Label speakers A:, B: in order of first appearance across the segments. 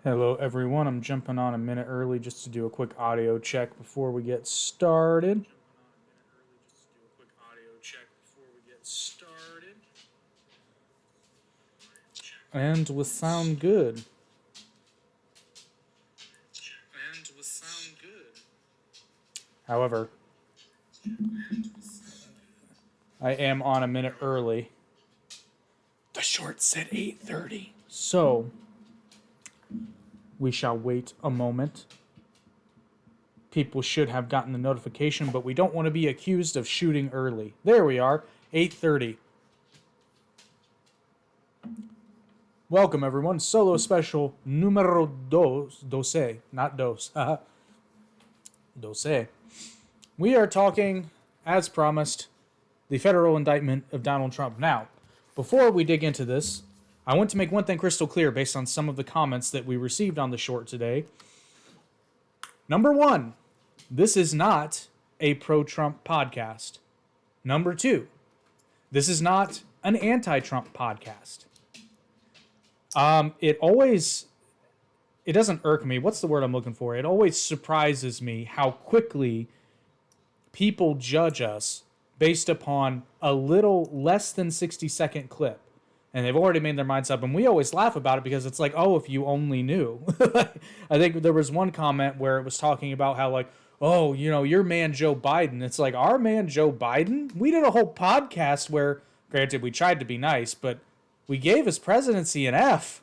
A: Hello everyone, I'm jumping on a minute early just to do a quick audio check before we get started. And we sound good. However, I am on a minute early. The short said 8:30. So, we shall wait a moment. People should have gotten the notification, but we don't want to be accused of shooting early. There we are, 8:30. Welcome everyone, solo special numero doce, not dos, doce. We are talking, as promised, the federal indictment of Donald Trump. Now, before we dig into this, I want to make one thing crystal clear based on some of the comments that we received on the short today. Number one, this is not a pro-Trump podcast. Number two, this is not an anti-Trump podcast. It doesn't irk me. What's the word I'm looking for? It always surprises me how quickly people judge us based upon a little less than 60-second clip. And they've already made their minds up. And we always laugh about it because it's like, oh, if you only knew. I think there was one comment where it was talking about how, like, oh, you know, your man Joe Biden. It's like, our man Joe Biden? We did a whole podcast where, granted, we tried to be nice, but we gave his presidency an F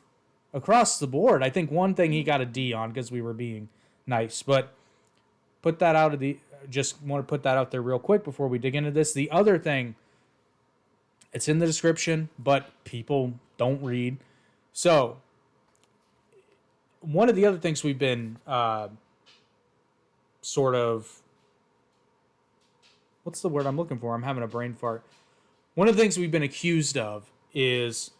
A: across the board. I think one thing he got a D on because we were being nice. But put that out of the... Just want to put that out there real quick before we dig into this. The other thing, it's in the description, but people don't read. So, one of the other things we've been sort of... What's the word I'm looking for? I'm having a brain fart. One of the things we've been accused of is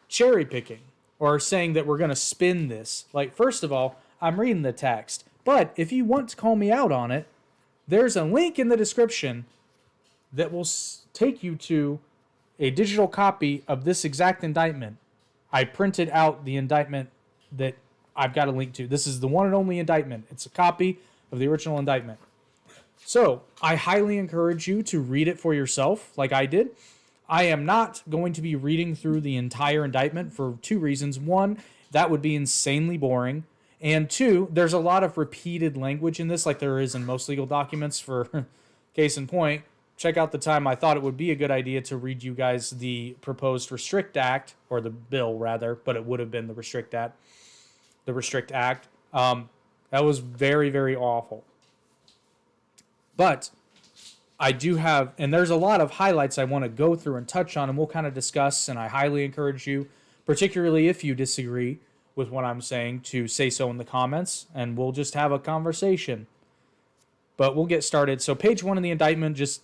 A: cherry picking or saying that we're going to spin this. Like, first of all, I'm reading the text. But if you want to call me out on it, there's a link in the description that will take you to a digital copy of this exact indictment. I printed out the indictment that I've got a link to. This is the one and only indictment. It's a copy of the original indictment. So I highly encourage you to read it for yourself like I did. I am not going to be reading through the entire indictment for two reasons. One, that would be insanely boring. And two, there's a lot of repeated language in this, like there is in most legal documents. For case in point, check out the time I thought it would be a good idea to read you guys the proposed Restrict Act, or the bill rather, but it would have been the Restrict Act. The Restrict Act. That was very, very awful. But I do have, and there's a lot of highlights I want to go through and touch on, and we'll kind of discuss, and I highly encourage you, particularly if you disagree with what I'm saying, to say so in the comments, and we'll just have a conversation. But we'll get started. So page 1 of the indictment just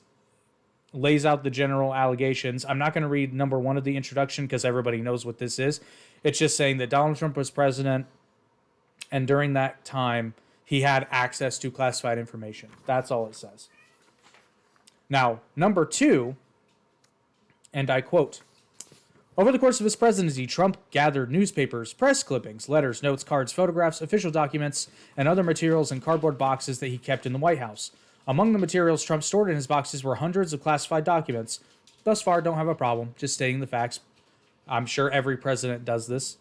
A: lays out the general allegations. I'm not going to read number 1 of the introduction because everybody knows what this is. It's just saying that Donald Trump was president, and during that time, he had access to classified information. That's all it says. Now, number 2, and I quote, over the course of his presidency, Trump gathered newspapers, press clippings, letters, notes, cards, photographs, official documents, and other materials in cardboard boxes that he kept in the White House. Among the materials Trump stored in his boxes were hundreds of classified documents. Thus far, don't have a problem, just stating the facts. I'm sure every president does this.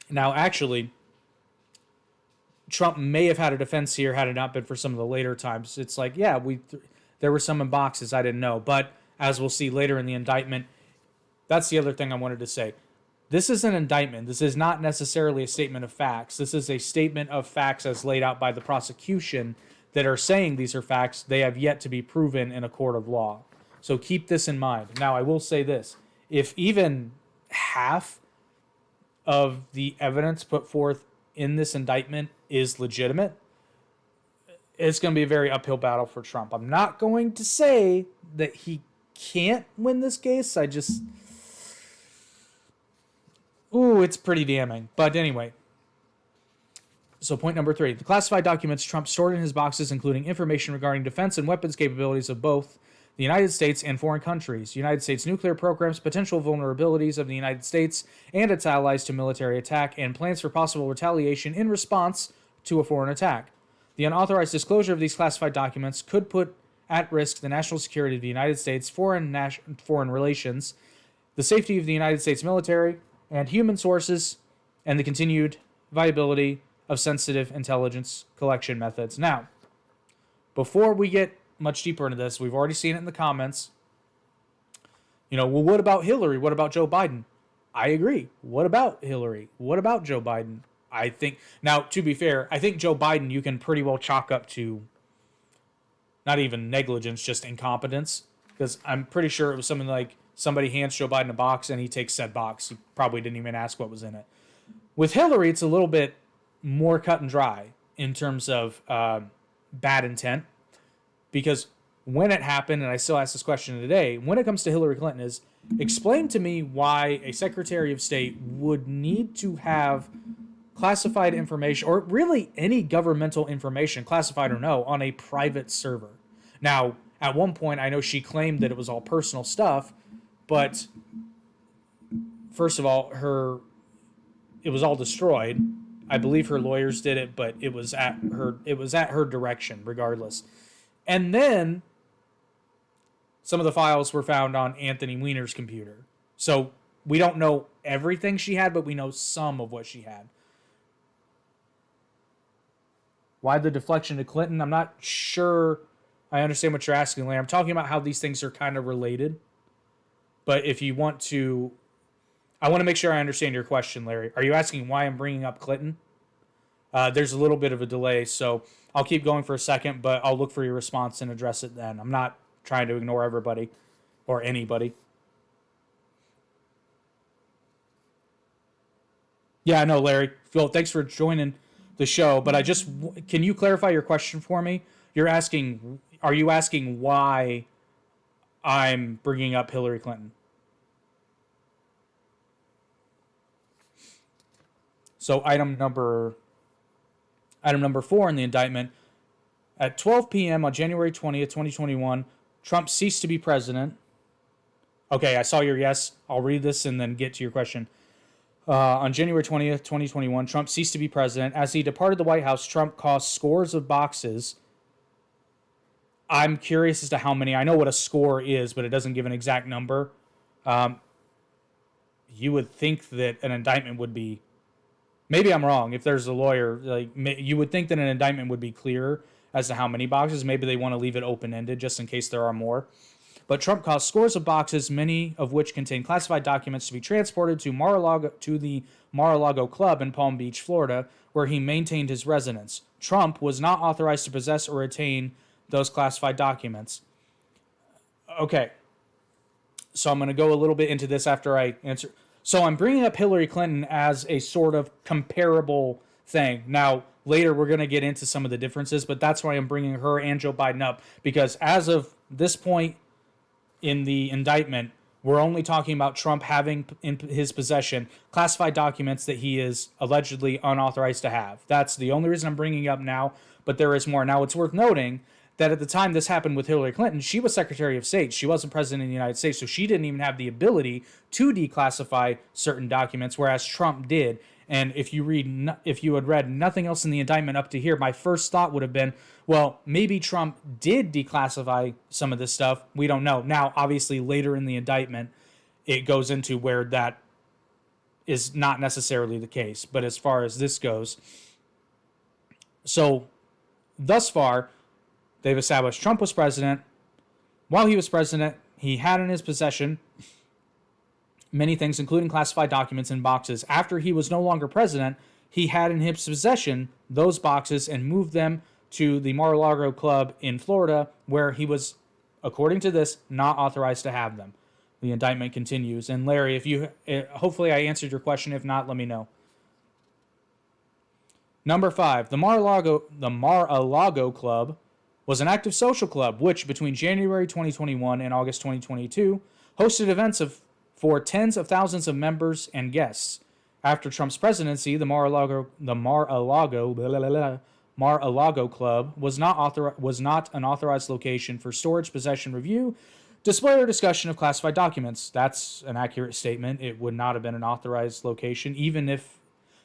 A: Now, actually, Trump may have had a defense here had it not been for some of the later times. It's like, yeah, there were some in boxes I didn't know. But as we'll see later in the indictment, that's the other thing I wanted to say. This is an indictment. This is not necessarily a statement of facts. This is a statement of facts as laid out by the prosecution that are saying these are facts. They have yet to be proven in a court of law. So keep this in mind. Now, I will say this. If even half of the evidence put forth in this indictment is legitimate, it's going to be a very uphill battle for Trump. I'm not going to say that he can't win this case. It's pretty damning. But anyway, so point number 3. The classified documents Trump stored in his boxes, including information regarding defense and weapons capabilities of both the the United States and foreign countries, United States nuclear programs, potential vulnerabilities of the United States and its allies to military attack, and plans for possible retaliation in response to a foreign attack. The unauthorized disclosure of these classified documents could put at risk the national security of the United States, foreign relations, the safety of the United States military and human sources, and the continued viability of sensitive intelligence collection methods. Now, before we get much deeper into this, we've already seen it in the comments. Well, what about Hillary? What about Joe Biden? I agree. What about Hillary? What about Joe Biden? I think, now, to be fair, I think Joe Biden you can pretty well chalk up to not even negligence, just incompetence. Because I'm pretty sure it was something like somebody hands Joe Biden a box and he takes said box. He probably didn't even ask what was in it. With Hillary, it's a little bit more cut and dry in terms of bad intent. Because when it happened, and I still ask this question today, when it comes to Hillary Clinton, is explain to me why a Secretary of State would need to have classified information, or really any governmental information, classified or no, on a private server. Now, at one point, I know she claimed that it was all personal stuff, but first of all, it was all destroyed. I believe her lawyers did it, but it was at her direction, regardless. And then some of the files were found on Anthony Weiner's computer. So we don't know everything she had, but we know some of what she had. Why the deflection to Clinton? I'm not sure I understand what you're asking, Larry. I'm talking about how these things are kind of related. But if you want to... I want to make sure I understand your question, Larry. Are you asking why I'm bringing up Clinton? There's a little bit of a delay, so I'll keep going for a second, but I'll look for your response and address it then. I'm not trying to ignore everybody or anybody. Yeah, I know, Larry. Phil, thanks for joining the show, but can you clarify your question for me? Are you asking why I'm bringing up Hillary Clinton? So item number 4 in the indictment, at 12 p.m. on January 20th, 2021, Trump ceased to be president. Okay, I saw your yes. I'll read this and then get to your question. On January 20th, 2021, Trump ceased to be president. As he departed the White House, Trump caused scores of boxes. I'm curious as to how many. I know what a score is, but it doesn't give an exact number. You would think that an indictment would be... Maybe I'm wrong. If there's a lawyer, you would think that an indictment would be clearer as to how many boxes. Maybe they want to leave it open-ended just in case there are more. But Trump caused scores of boxes, many of which contain classified documents, to be transported to the Mar-a-Lago Club in Palm Beach, Florida, where he maintained his residence. Trump was not authorized to possess or retain those classified documents. Okay. So I'm going to go a little bit into this after I answer. So I'm bringing up Hillary Clinton as a sort of comparable thing. Now, later we're going to get into some of the differences, but that's why I'm bringing her and Joe Biden up, because as of this point in the indictment, we're only talking about Trump having in his possession classified documents that he is allegedly unauthorized to have. That's the only reason I'm bringing it up now, but there is more. Now, it's worth noting that at the time this happened with Hillary Clinton, she was Secretary of State. She wasn't president of the United States, so she didn't even have the ability to declassify certain documents, whereas Trump did. And if you had read nothing else in the indictment up to here, my first thought would have been, well, maybe Trump did declassify some of this stuff. We don't know. Now, obviously, later in the indictment, it goes into where that is not necessarily the case. But as far as this goes, so thus far, they've established Trump was president. While he was president, he had in his possession many things, including classified documents in boxes. After he was no longer president, he had in his possession those boxes and moved them to the Mar-a-Lago Club in Florida, where he was, according to this, not authorized to have them. The indictment continues. And Larry, hopefully I answered your question. If not, let me know. Number 5, the Mar-a-Lago Club was an active social club which, between January 2021 and August 2022, hosted events for tens of thousands of members and guests. After Trump's presidency, the Mar-a-Lago Mar-a-Lago Club was not an authorized location for storage, possession, review, display, or discussion of classified documents. That's an accurate statement. It would not have been an authorized location, even if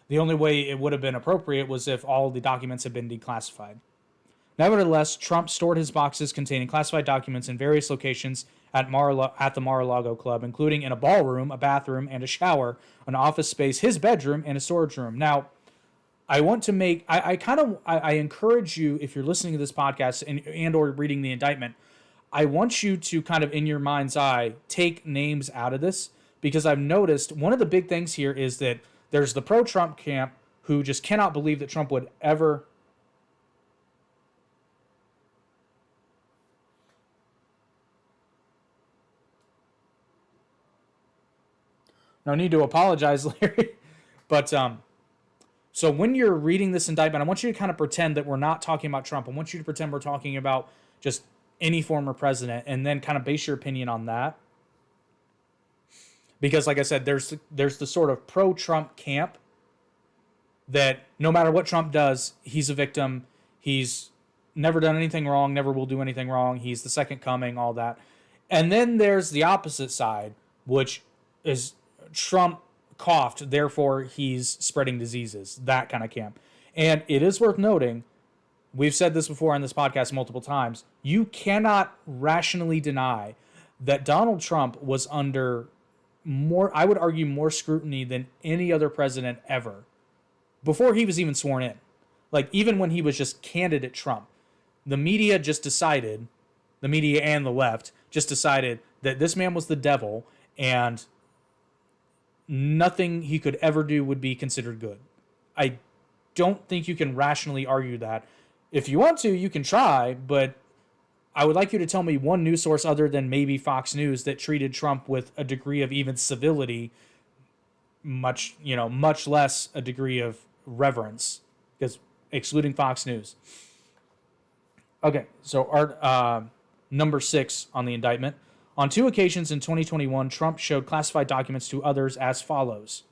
A: the only way it would have been appropriate was if all the documents had been declassified. Nevertheless, Trump stored his boxes containing classified documents in various locations at the Mar-a-Lago Club, including in a ballroom, a bathroom, and a shower, an office space, his bedroom, and a storage room. Now, I want to make I encourage you, if you're listening to this podcast and or reading the indictment, I want you to kind of in your mind's eye take names out of this, because I've noticed one of the big things here is that there's the pro-Trump camp who just cannot believe that Trump would ever. No need to apologize, Larry. But so when you're reading this indictment, I want you to kind of pretend that we're not talking about Trump. I want you to pretend we're talking about just any former president, and then kind of base your opinion on that. Because, like I said, there's the sort of pro-Trump camp that no matter what Trump does, he's a victim. He's never done anything wrong, never will do anything wrong. He's the second coming, all that. And then there's the opposite side, which is Trump coughed, therefore he's spreading diseases, that kind of camp. And it is worth noting, we've said this before on this podcast multiple times, you cannot rationally deny that Donald Trump was under more, I would argue, more scrutiny than any other president ever before he was even sworn in. Like, even when he was just candidate Trump, the media just decided, the media and the left just decided that this man was the devil and nothing he could ever do would be considered good. I don't think you can rationally argue that. If you want to, you can try, but I would like you to tell me one news source other than maybe Fox News that treated Trump with a degree of even civility, much less a degree of reverence, because excluding Fox News. Okay, so our number 6 on the indictment. On 2 occasions in 2021, Trump showed classified documents to others as follows.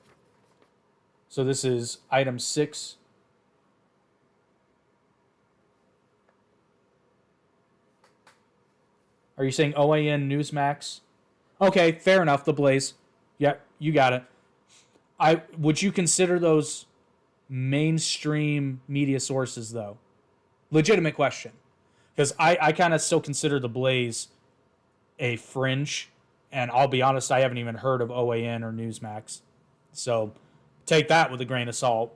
A: So this is item 6. Are you saying OAN Newsmax? Okay, fair enough, The Blaze. Yeah, you got it. Would you consider those mainstream media sources, though? Legitimate question. Because I kind of still consider The Blaze a fringe, and I'll be honest, I haven't even heard of OAN or Newsmax. So take that with a grain of salt.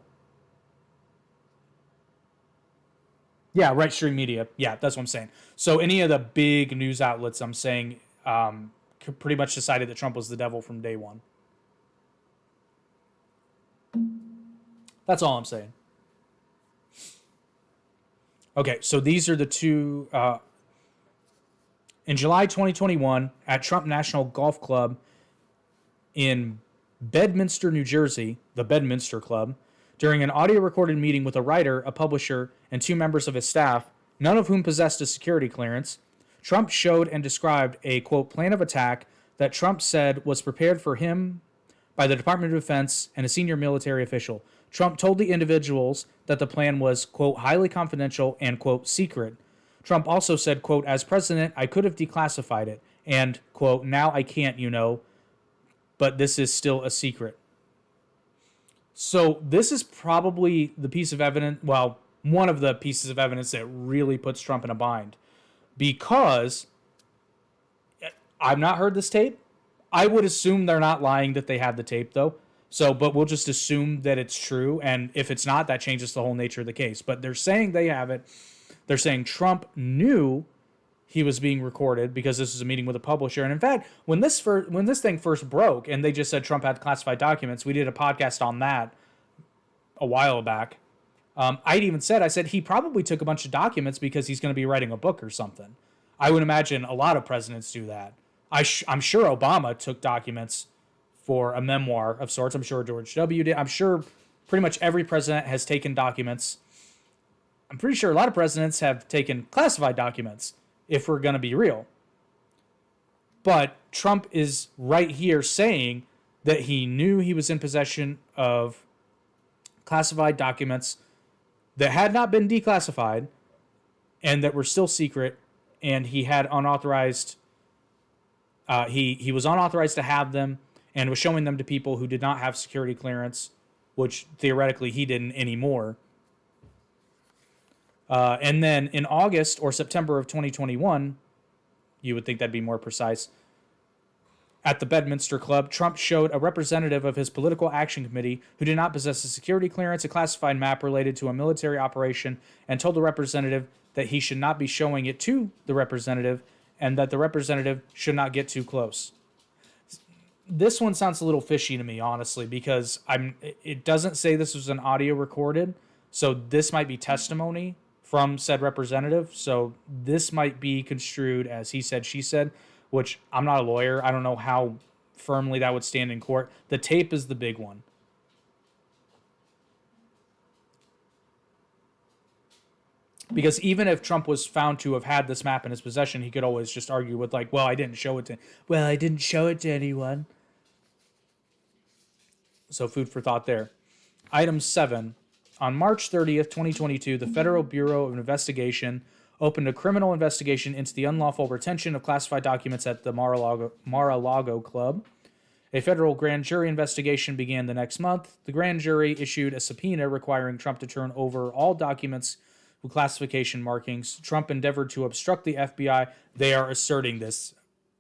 A: Yeah, right stream media. Yeah, that's what I'm saying. So any of the big news outlets, I'm saying, pretty much decided that Trump was the devil from day one. That's all I'm saying. Okay, so these are the 2... in July 2021, at Trump National Golf Club in Bedminster, New Jersey, the Bedminster Club, during an audio-recorded meeting with a writer, a publisher, and 2 members of his staff, none of whom possessed a security clearance, Trump showed and described a, quote, plan of attack that Trump said was prepared for him by the Department of Defense and a senior military official. Trump told the individuals that the plan was, quote, highly confidential and, quote, secret. Trump also said, quote, as president, I could have declassified it, and, quote, now I can't, but this is still a secret. So this is probably the piece of evidence, well, one of the pieces of evidence that really puts Trump in a bind. Because I've not heard this tape. I would assume they're not lying that they have the tape, though. So, but we'll just assume that it's true. And if it's not, that changes the whole nature of the case. But they're saying they have it. They're saying Trump knew he was being recorded because this is a meeting with a publisher. And in fact, when this thing first broke and they just said Trump had classified documents, we did a podcast on that a while back. I said he probably took a bunch of documents because he's going to be writing a book or something. I would imagine a lot of presidents do that. I'm sure Obama took documents for a memoir of sorts. I'm sure George W. did. I'm sure pretty much every president has taken documents. I'm pretty sure a lot of presidents have taken classified documents, if we're going to be real. But Trump is right here saying that he knew he was in possession of classified documents that had not been declassified and that were still secret, and he had unauthorized. He was unauthorized to have them and was showing them to people who did not have security clearance, which theoretically he didn't anymore. And then in August or September of 2021, you would think that'd be more precise, at the Bedminster Club, Trump showed a representative of his political action committee who did not possess a security clearance a classified map related to a military operation and told the representative that he should not be showing it to the representative and that the representative should not get too close. This one sounds a little fishy to me, honestly, because it doesn't say this was an audio recorded, so this might be testimony from said representative, so this might be construed as he said, she said, which I'm not a lawyer. I don't know how firmly that would stand in court. The tape is the big one. Because even if Trump was found to have had this map in his possession, he could always just argue with like, well, I didn't show it to anyone. So food for thought there. Item 7. On March 30th, 2022, the Federal Bureau of Investigation opened a criminal investigation into the unlawful retention of classified documents at the Mar-a-Lago Club. A federal grand jury investigation began the next month. The grand jury issued a subpoena requiring Trump to turn over all documents with classification markings. Trump endeavored to obstruct the FBI. They are asserting this.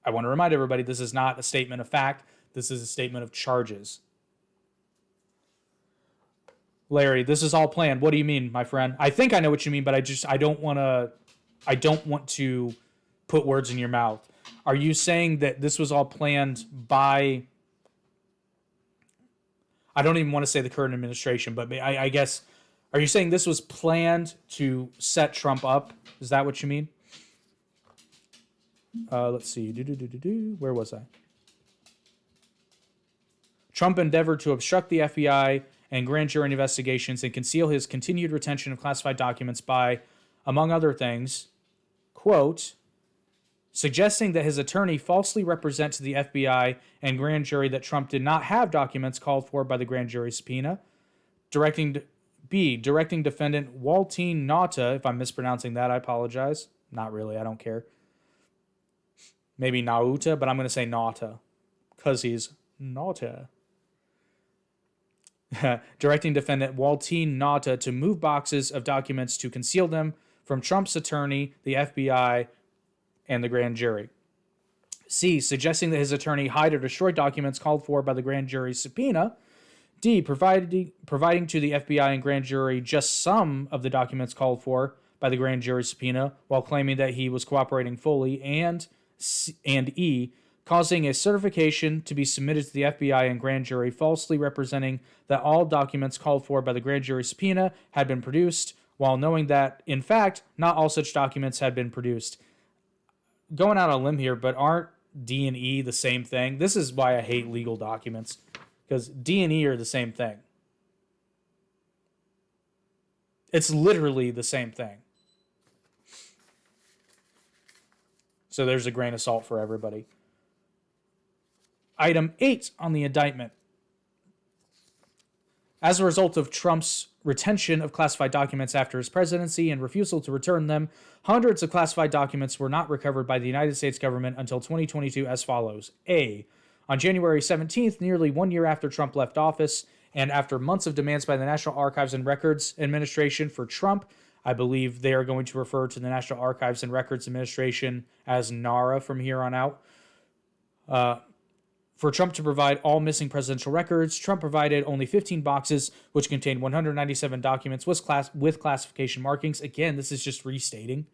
A: I want to remind everybody, this is not a statement of fact. This is a statement of charges. Larry, this is all planned. What do you mean, my friend? I think I know what you mean, but I don't want to put words in your mouth. Are you saying that this was all planned by, I don't even want to say the current administration, but I guess, are you saying this was planned to set Trump up? Is that what you mean? Let's see. Where was I? Trump endeavored to obstruct the FBI and grand jury investigations and conceal his continued retention of classified documents by, among other things, quote, suggesting that his attorney falsely represent to the FBI and grand jury that Trump did not have documents called for by the grand jury subpoena, directing defendant Waltine Nauta, if I'm mispronouncing that, I apologize. Not really, I don't care. Maybe Nauta, but I'm going to say Nauta, because he's Nauta. Directing defendant Waltine Nauta to move boxes of documents to conceal them from Trump's attorney, the FBI, and the grand jury. C. Suggesting that his attorney hide or destroy documents called for by the grand jury subpoena. D. Providing to the FBI and grand jury just some of the documents called for by the grand jury subpoena while claiming that he was cooperating fully. And E. Causing a certification to be submitted to the FBI and grand jury falsely representing that all documents called for by the grand jury subpoena had been produced, while knowing that, in fact, not all such documents had been produced. Going out on a limb here, but aren't D and E the same thing? This is why I hate legal documents, because D and E are the same thing. It's literally the same thing. So there's a grain of salt for everybody. Item 8 on the indictment. As a result of Trump's retention of classified documents after his presidency and refusal to return them, hundreds of classified documents were not recovered by the United States government until 2022 as follows. A. On January 17th, nearly 1 year after Trump left office, and after months of demands by the National Archives and Records Administration for Trump, I believe they are going to refer to the National Archives and Records Administration as NARA from here on out, for Trump to provide all missing presidential records. Trump provided only 15 boxes, which contained 197 documents with classification markings. Again, this is just restating.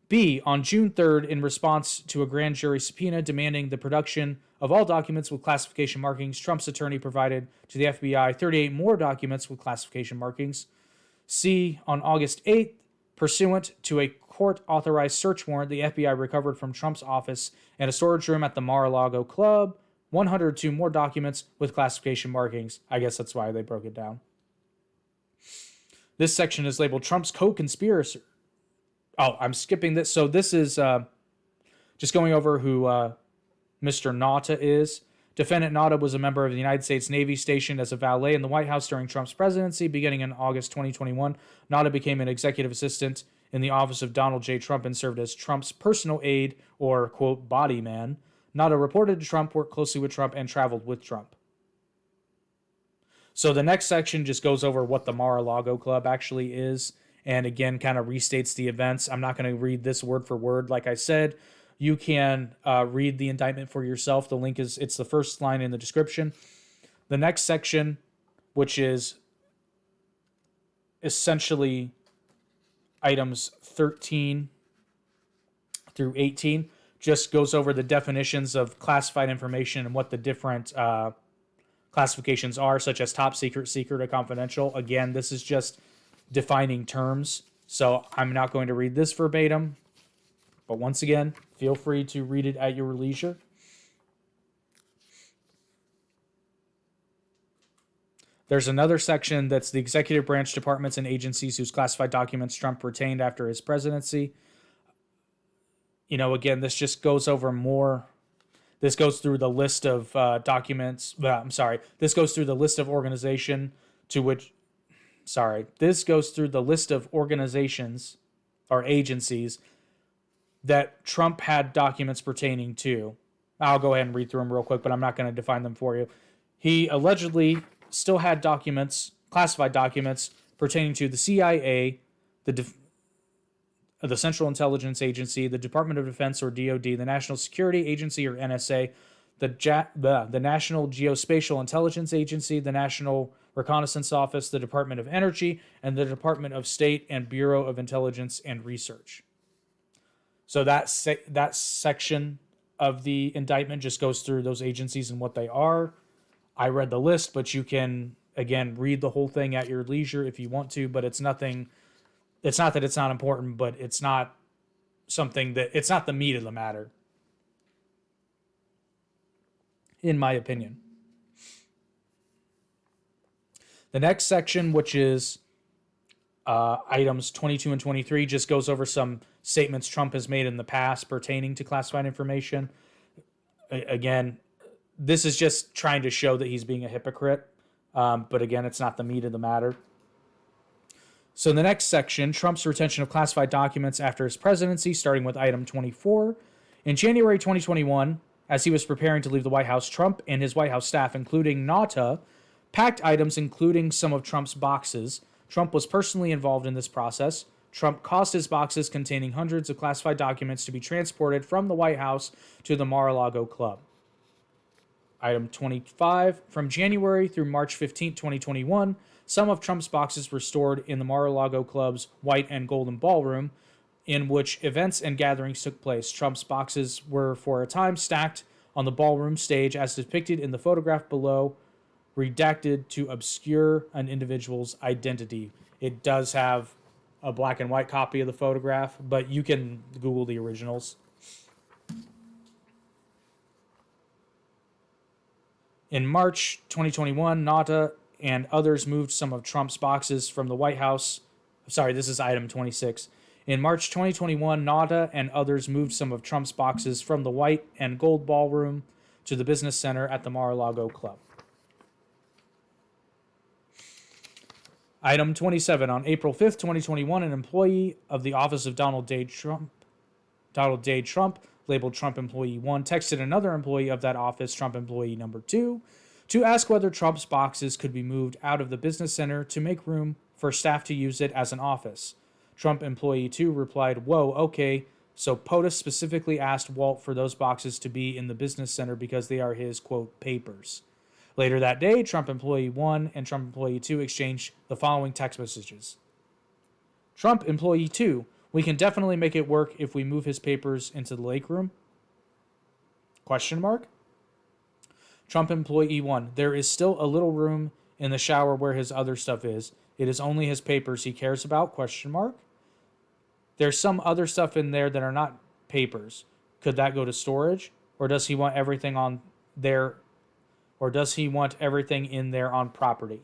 A: B. On June 3rd, in response to a grand jury subpoena demanding the production of all documents with classification markings, Trump's attorney provided to the FBI 38 more documents with classification markings. C. On August 8th, pursuant to a court-authorized search warrant, the FBI recovered from Trump's office and a storage room at the Mar-a-Lago Club 102 more documents with classification markings. I guess that's why they broke it down. This section is labeled Trump's co-conspirator. Oh, I'm skipping this. So this is just going over who Mr. Nauta is. Defendant Nauta was a member of the United States Navy stationed as a valet in the White House during Trump's presidency. Beginning in August 2021, Nauta became an executive assistant in the office of Donald J. Trump and served as Trump's personal aide or, quote, body man. Nauta reported to Trump, worked closely with Trump, and traveled with Trump. So the next section just goes over what the Mar-a-Lago Club actually is, and again kind of restates the events. I'm not going to read this word for word. Like I said, you can read the indictment for yourself. The link it's the first line in the description. The next section, which is essentially items 13 through 18, just goes over the definitions of classified information and what the different classifications are, such as top secret, secret, or confidential. Again, this is just defining terms, so I'm not going to read this verbatim. But once again, feel free to read it at your leisure. There's another section that's the executive branch departments and agencies whose classified documents Trump retained after his presidency. You know, again, this just goes over more. This goes through the list of documents. This goes through the list of organization to which. This goes through the list of organizations or agencies that Trump had documents pertaining to. I'll go ahead and read through them real quick, but I'm not going to define them for you. He allegedly still had documents, classified documents, pertaining to the CIA, the Central Intelligence Agency, the Department of Defense or DoD, the National Security Agency or NSA, the National Geospatial Intelligence Agency, the National Reconnaissance Office, the Department of Energy, and the Department of State and Bureau of Intelligence and Research. So that section of the indictment just goes through those agencies and what they are. I read the list, but you can, again, read the whole thing at your leisure if you want to, but it's nothing. It's not that it's not important, but it's not something that, it's not the meat of the matter, in my opinion. The next section, which is items 22 and 23, just goes over some statements Trump has made in the past pertaining to classified information. Again, this is just trying to show that he's being a hypocrite. But again, it's not the meat of the matter. So in the next section, Trump's retention of classified documents after his presidency, starting with item 24. In January 2021, as he was preparing to leave the White House, Trump and his White House staff, including Nauta, packed items including some of Trump's boxes. Trump was personally involved in this process. Trump caused his boxes containing hundreds of classified documents to be transported from the White House to the Mar-a-Lago Club. Item 25. From January through March 15, 2021, some of Trump's boxes were stored in the Mar-a-Lago Club's White and Golden Ballroom, in which events and gatherings took place. Trump's boxes were for a time stacked on the ballroom stage as depicted in the photograph below, redacted to obscure an individual's identity. It does have a black and white copy of the photograph, but you can Google the originals. In March 2021, Nauta and others moved some of Trump's boxes from the White House. Sorry, this is item 26. In March 2021, Nauta and others moved some of Trump's boxes from the White and Gold Ballroom to the Business Center at the Mar-a-Lago Club. Item 27. On April 5th, 2021, an employee of the office of Donald J. Trump, labeled Trump Employee 1, texted another employee of that office, Trump Employee number 2, to ask whether Trump's boxes could be moved out of the business center to make room for staff to use it as an office. Trump Employee 2 replied, "Whoa, okay." So POTUS specifically asked Walt for those boxes to be in the business center because they are his, quote, papers. Later that day, Trump Employee 1 and Trump Employee 2 exchanged the following text messages. Trump Employee 2, we can definitely make it work if we move his papers into the lake room? Question mark. Trump Employee 1, there is still a little room in the shower where his other stuff is. It is only his papers he cares about? Question mark. There's some other stuff in there that are not papers. Could that go to storage? Or does he want everything on there? Or does he want everything in there on property?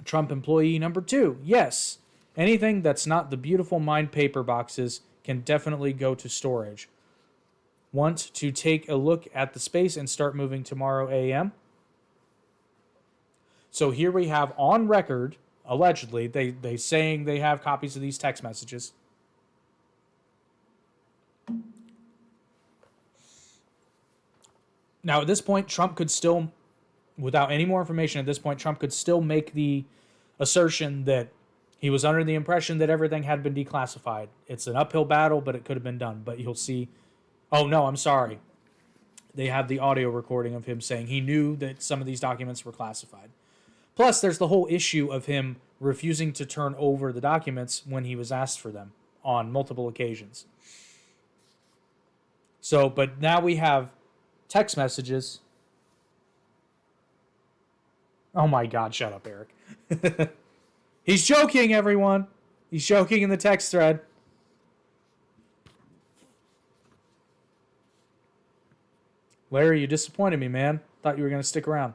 A: Trump Employee number 2. Yes. Anything that's not the beautiful Mind paper boxes can definitely go to storage. want to take a look at the space and start moving tomorrow a.m.? So here we have on record, allegedly, they saying they have copies of these text messages. Now, at this point, Trump could still, without any more information at this point, Trump could still make the assertion that he was under the impression that everything had been declassified. It's an uphill battle, but it could have been done. But you'll see. Oh, no, I'm sorry. They have the audio recording of him saying he knew that some of these documents were classified. Plus, there's the whole issue of him refusing to turn over the documents when he was asked for them on multiple occasions. So, but now we have text messages. Oh my God, shut up, Eric. He's joking, everyone. He's joking in the text thread. Larry, you disappointed me, man. Thought you were going to stick around.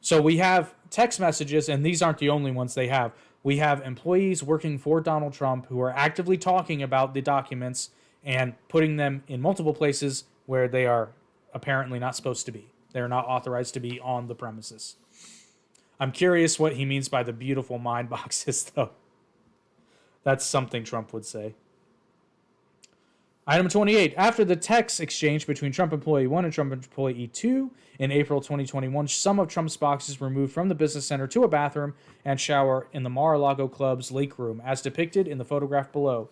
A: So we have text messages, and these aren't the only ones they have. We have employees working for Donald Trump who are actively talking about the documents and putting them in multiple places where they are apparently not supposed to be. They're not authorized to be on the premises. I'm curious what he means by the beautiful mind boxes, though. That's something Trump would say. Item 28. After the text exchange between Trump Employee 1 and Trump Employee 2 in April 2021, some of Trump's boxes were moved from the business center to a bathroom and shower in the Mar-a-Lago Club's lake room, as depicted in the photograph below.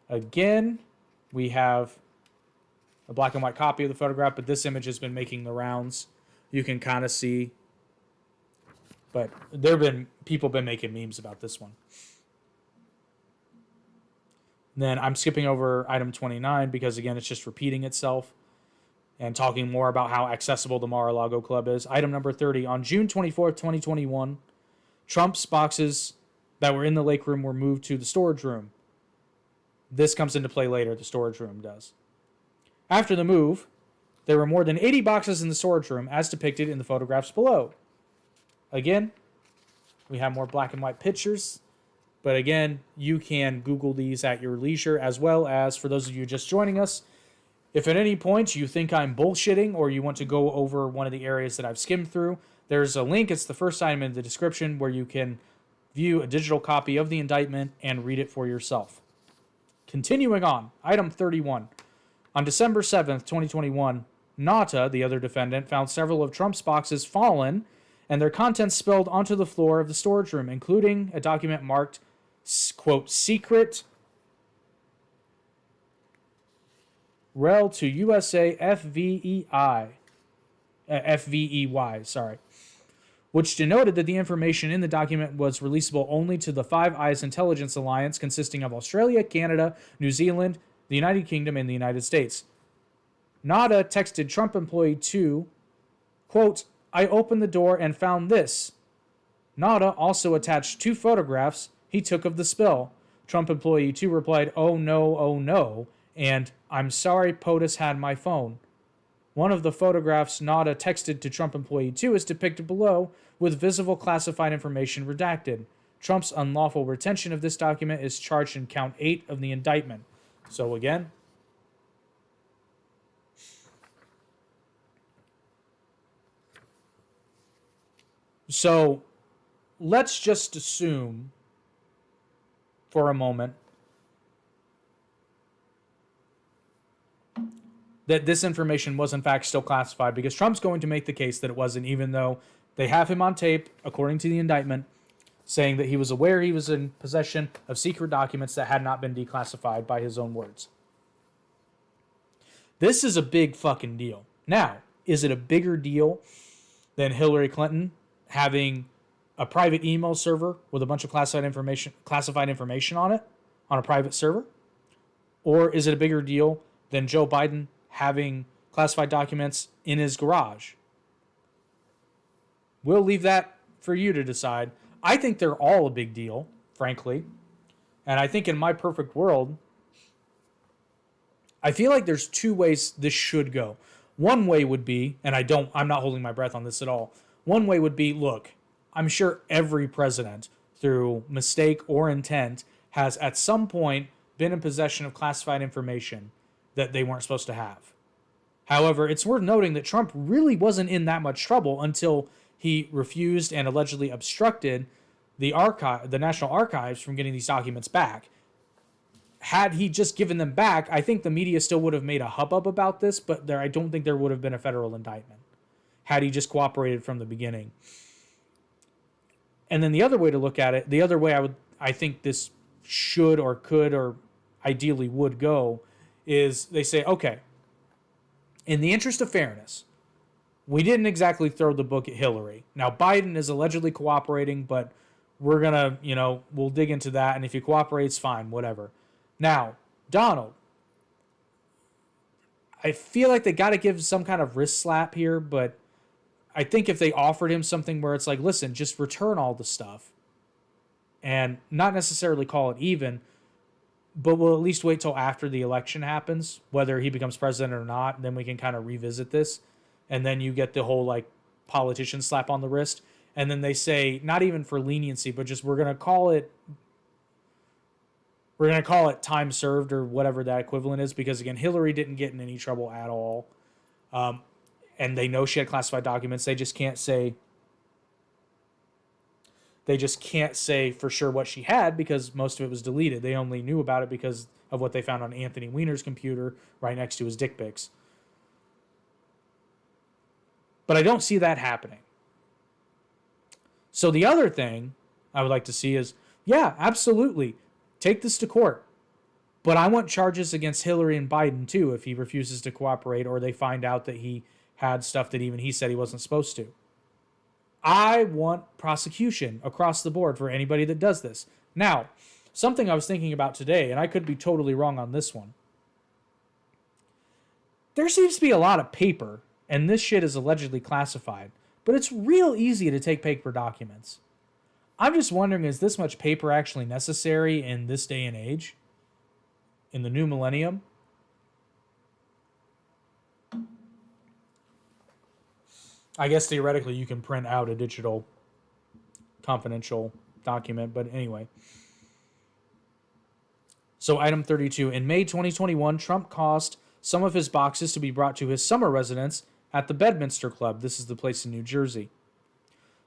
A: Again, we have a black and white copy of the photograph, but this image has been making the rounds. You can kind of see. But people have been making memes about this one. Then I'm skipping over item 29 because, again, it's just repeating itself and talking more about how accessible the Mar-a-Lago Club is. Item number 30. On June 24th, 2021, Trump's boxes that were in the lake room were moved to the storage room. This comes into play later, the storage room does. After the move, there were more than 80 boxes in the storage room, as depicted in the photographs below. Again, we have more black and white pictures. But again, you can Google these at your leisure, as well as, for those of you just joining us, if at any point you think I'm bullshitting or you want to go over one of the areas that I've skimmed through, there's a link. It's the first item in the description where you can view a digital copy of the indictment and read it for yourself. Continuing on, item 31. On December 7th, 2021, Nata, the other defendant, found several of Trump's boxes fallen and their contents spilled onto the floor of the storage room, including a document marked, quote, secret rel to USA FVEY, sorry, which denoted that the information in the document was releasable only to the Five Eyes Intelligence Alliance, consisting of Australia, Canada, New Zealand, the United Kingdom, and the United States. Nada texted Trump Employee 2, quote, I opened the door and found this. Nada also attached 2 photographs he took of the spill. Trump Employee 2 replied, oh no, and I'm sorry POTUS had my phone. One of the photographs Nada texted to Trump Employee 2 is depicted below, with visible classified information redacted. Trump's unlawful retention of this document is charged in count 8 of the indictment. So again, let's just assume for a moment that this information was in fact still classified, because Trump's going to make the case that it wasn't, even though they have him on tape, according to the indictment, saying that he was aware he was in possession of secret documents that had not been declassified, by his own words. This is a big fucking deal. Now, is it a bigger deal than Hillary Clinton having a private email server with a bunch of classified information on it, on a private server? Or is it a bigger deal than Joe Biden having classified documents in his garage? We'll leave that for you to decide. I think they're all a big deal, frankly. And I think in my perfect world, I feel like there's 2 ways this should go. One way would be, and I'm not holding my breath on this at all. One way would be, look, I'm sure every president, through mistake or intent, has at some point been in possession of classified information that they weren't supposed to have. However, it's worth noting that Trump really wasn't in that much trouble until he refused and allegedly obstructed the National Archives from getting these documents back. Had he just given them back, I think the media still would have made a hubbub about this, but I don't think there would have been a federal indictment had he just cooperated from the beginning. And then the other way to look at it, the other way I think this should or could or ideally would go, is they say, okay, in the interest of fairness, we didn't exactly throw the book at Hillary. Now, Biden is allegedly cooperating, but we're going to, we'll dig into that. And if he cooperates, fine, whatever. Now, Donald, I feel like they got to give some kind of wrist slap here, but I think if they offered him something where it's like, listen, just return all the stuff and not necessarily call it even, but we'll at least wait till after the election happens, whether he becomes president or not, then we can kind of revisit this. And then you get the whole like politician slap on the wrist. And then they say, not even for leniency, but just we're going to call it time served or whatever that equivalent is. Because again, Hillary didn't get in any trouble at all. And they know she had classified documents. They just can't say for sure what she had because most of it was deleted. They only knew about it because of what they found on Anthony Weiner's computer right next to his dick pics. But I don't see that happening. So the other thing I would like to see is, yeah, absolutely, take this to court. But I want charges against Hillary and Biden too if he refuses to cooperate or they find out that he had stuff that even he said he wasn't supposed to. I want prosecution across the board for anybody that does this. Now, something I was thinking about today, and I could be totally wrong on this one. There seems to be a lot of paper, and this shit is allegedly classified, but it's real easy to take paper documents. I'm just wondering, is this much paper actually necessary in this day and age? In the new millennium? I guess theoretically you can print out a digital confidential document, but anyway. So item 32. In May 2021, Trump caused some of his boxes to be brought to his summer residence at the Bedminster Club. This is the place in New Jersey.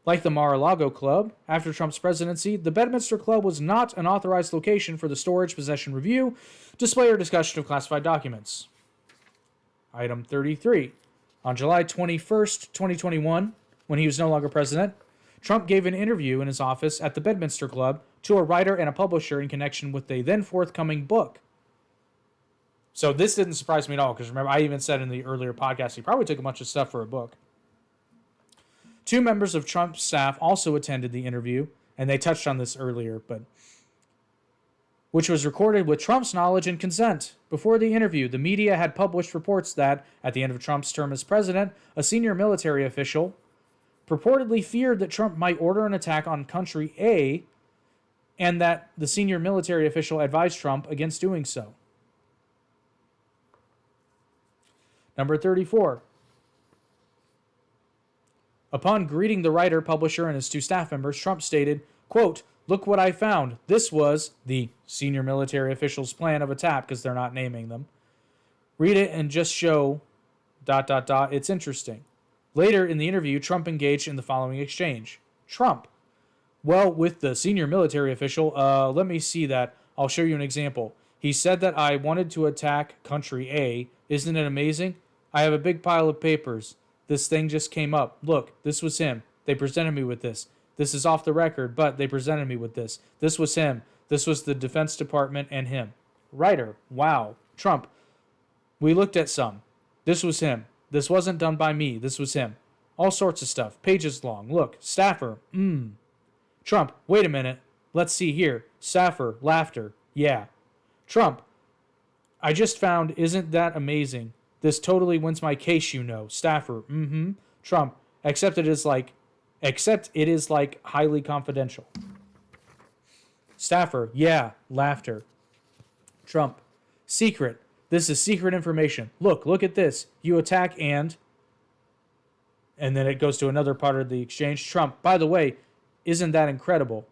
A: Like the Mar-a-Lago Club, after Trump's presidency, the Bedminster Club was not an authorized location for the storage, possession, review, display, or discussion of classified documents. Item 33. On July 21st, 2021, when he was no longer president, Trump gave an interview in his office at the Bedminster Club to a writer and a publisher in connection with the then forthcoming book. So this didn't surprise me at all, because remember, I even said in the earlier podcast, he probably took a bunch of stuff for a book. Two members of Trump's staff also attended the interview, and they touched on this earlier, which was recorded with Trump's knowledge and consent. Before the interview, the media had published reports that, at the end of Trump's term as president, a senior military official purportedly feared that Trump might order an attack on country A, and that the senior military official advised Trump against doing so. Number 34. Upon greeting the writer, publisher, and his two staff members, Trump stated, quote, "Look what I found. This was the senior military official's plan of attack," because they're not naming them. "Read it and just show ... It's interesting." Later in the interview, Trump engaged in the following exchange. Trump: "Well, with the senior military official, let me see that. I'll show you an example. He said that I wanted to attack country A. Isn't it amazing? I have a big pile of papers. This thing just came up. Look, this was him. They presented me with this. This is off the record, but they presented me with this. This was him. This was the Defense Department and him." Writer: "Wow." Trump: "We looked at some. This was him. This wasn't done by me. This was him. All sorts of stuff. Pages long. Look. Staffer. Trump: "Wait a minute. Let's see here. Staffer. Laughter. Yeah." Trump: "I just found, isn't that amazing? This totally wins my case, you know." Staffer: Trump: except it is like highly confidential." Staffer: "Yeah." Laughter. Trump: "Secret. This is secret information. Look at this. You attack and then it goes to another part of the exchange. Trump: "By the way, isn't that incredible?"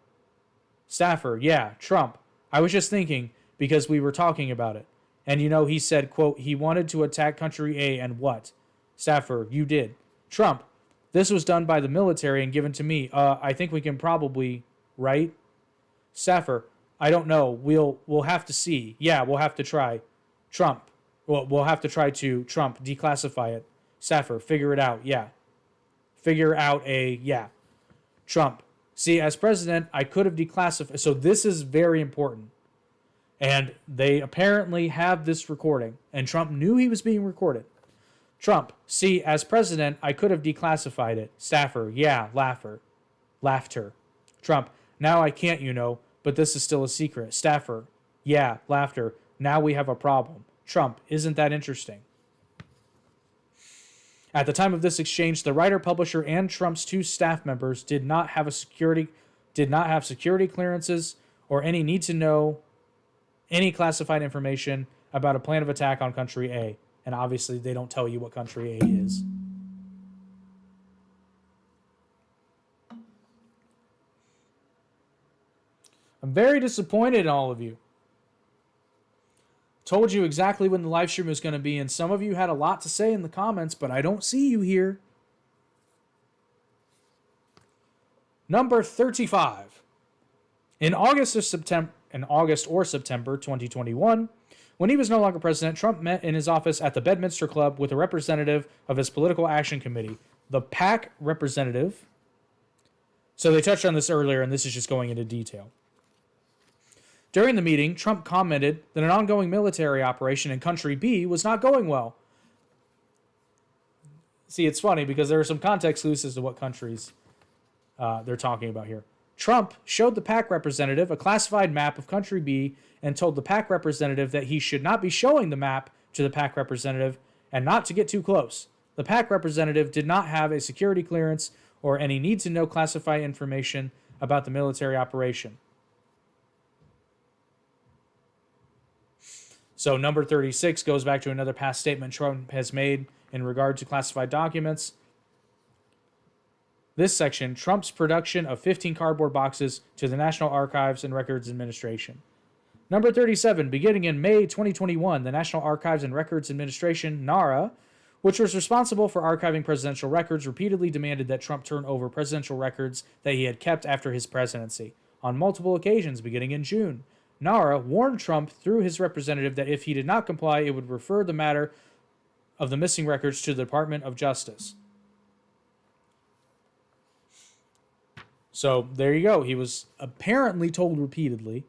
A: Staffer: "Yeah." Trump: I was just thinking because we were talking about it. And he said, quote, he wanted to attack country A and what? Staffer, you did. Trump, this was done by the military and given to me. I think we can probably, right? Staffer, I don't know. We'll have to see. Yeah, we'll have to try. Trump, we'll have to try to Trump declassify it. Staffer, figure it out. Yeah. Figure out yeah. Trump, see, as president, I could have declassified. So this is very important. And they apparently have this recording. And Trump knew he was being recorded. Trump, see, as president, I could have declassified it. Staffer, yeah, laughter. Trump, now I can't, but this is still a secret. Staffer, yeah, laughter. Now we have a problem. Trump, isn't that interesting? At the time of this exchange, the writer, publisher, and Trump's 2 staff members did not have security clearances or any need to know any classified information about a plan of attack on country A. And obviously, they don't tell you what country A is. I'm very disappointed in all of you. Told you exactly when the live stream was going to be, and some of you had a lot to say in the comments, but I don't see you here. Number 35. In August or September 2021, when he was no longer president, Trump met in his office at the Bedminster Club with a representative of his Political Action Committee, the PAC representative. So they touched on this earlier, and this is just going into detail. During the meeting, Trump commented that an ongoing military operation in country B was not going well. See, it's funny because there are some context clues as to what countries they're talking about here. Trump showed the PAC representative a classified map of country B and told the PAC representative that he should not be showing the map to the PAC representative and not to get too close. The PAC representative did not have a security clearance or any need to know classified information about the military operation. So number 36 goes back to another past statement Trump has made in regard to classified documents. This section, Trump's production of 15 cardboard boxes to the National Archives and Records Administration. Number 37, beginning in May 2021, the National Archives and Records Administration, NARA, which was responsible for archiving presidential records, repeatedly demanded that Trump turn over presidential records that he had kept after his presidency. On multiple occasions, beginning in June, NARA warned Trump through his representative that if he did not comply, it would refer the matter of the missing records to the Department of Justice. So there you go. He was apparently told repeatedly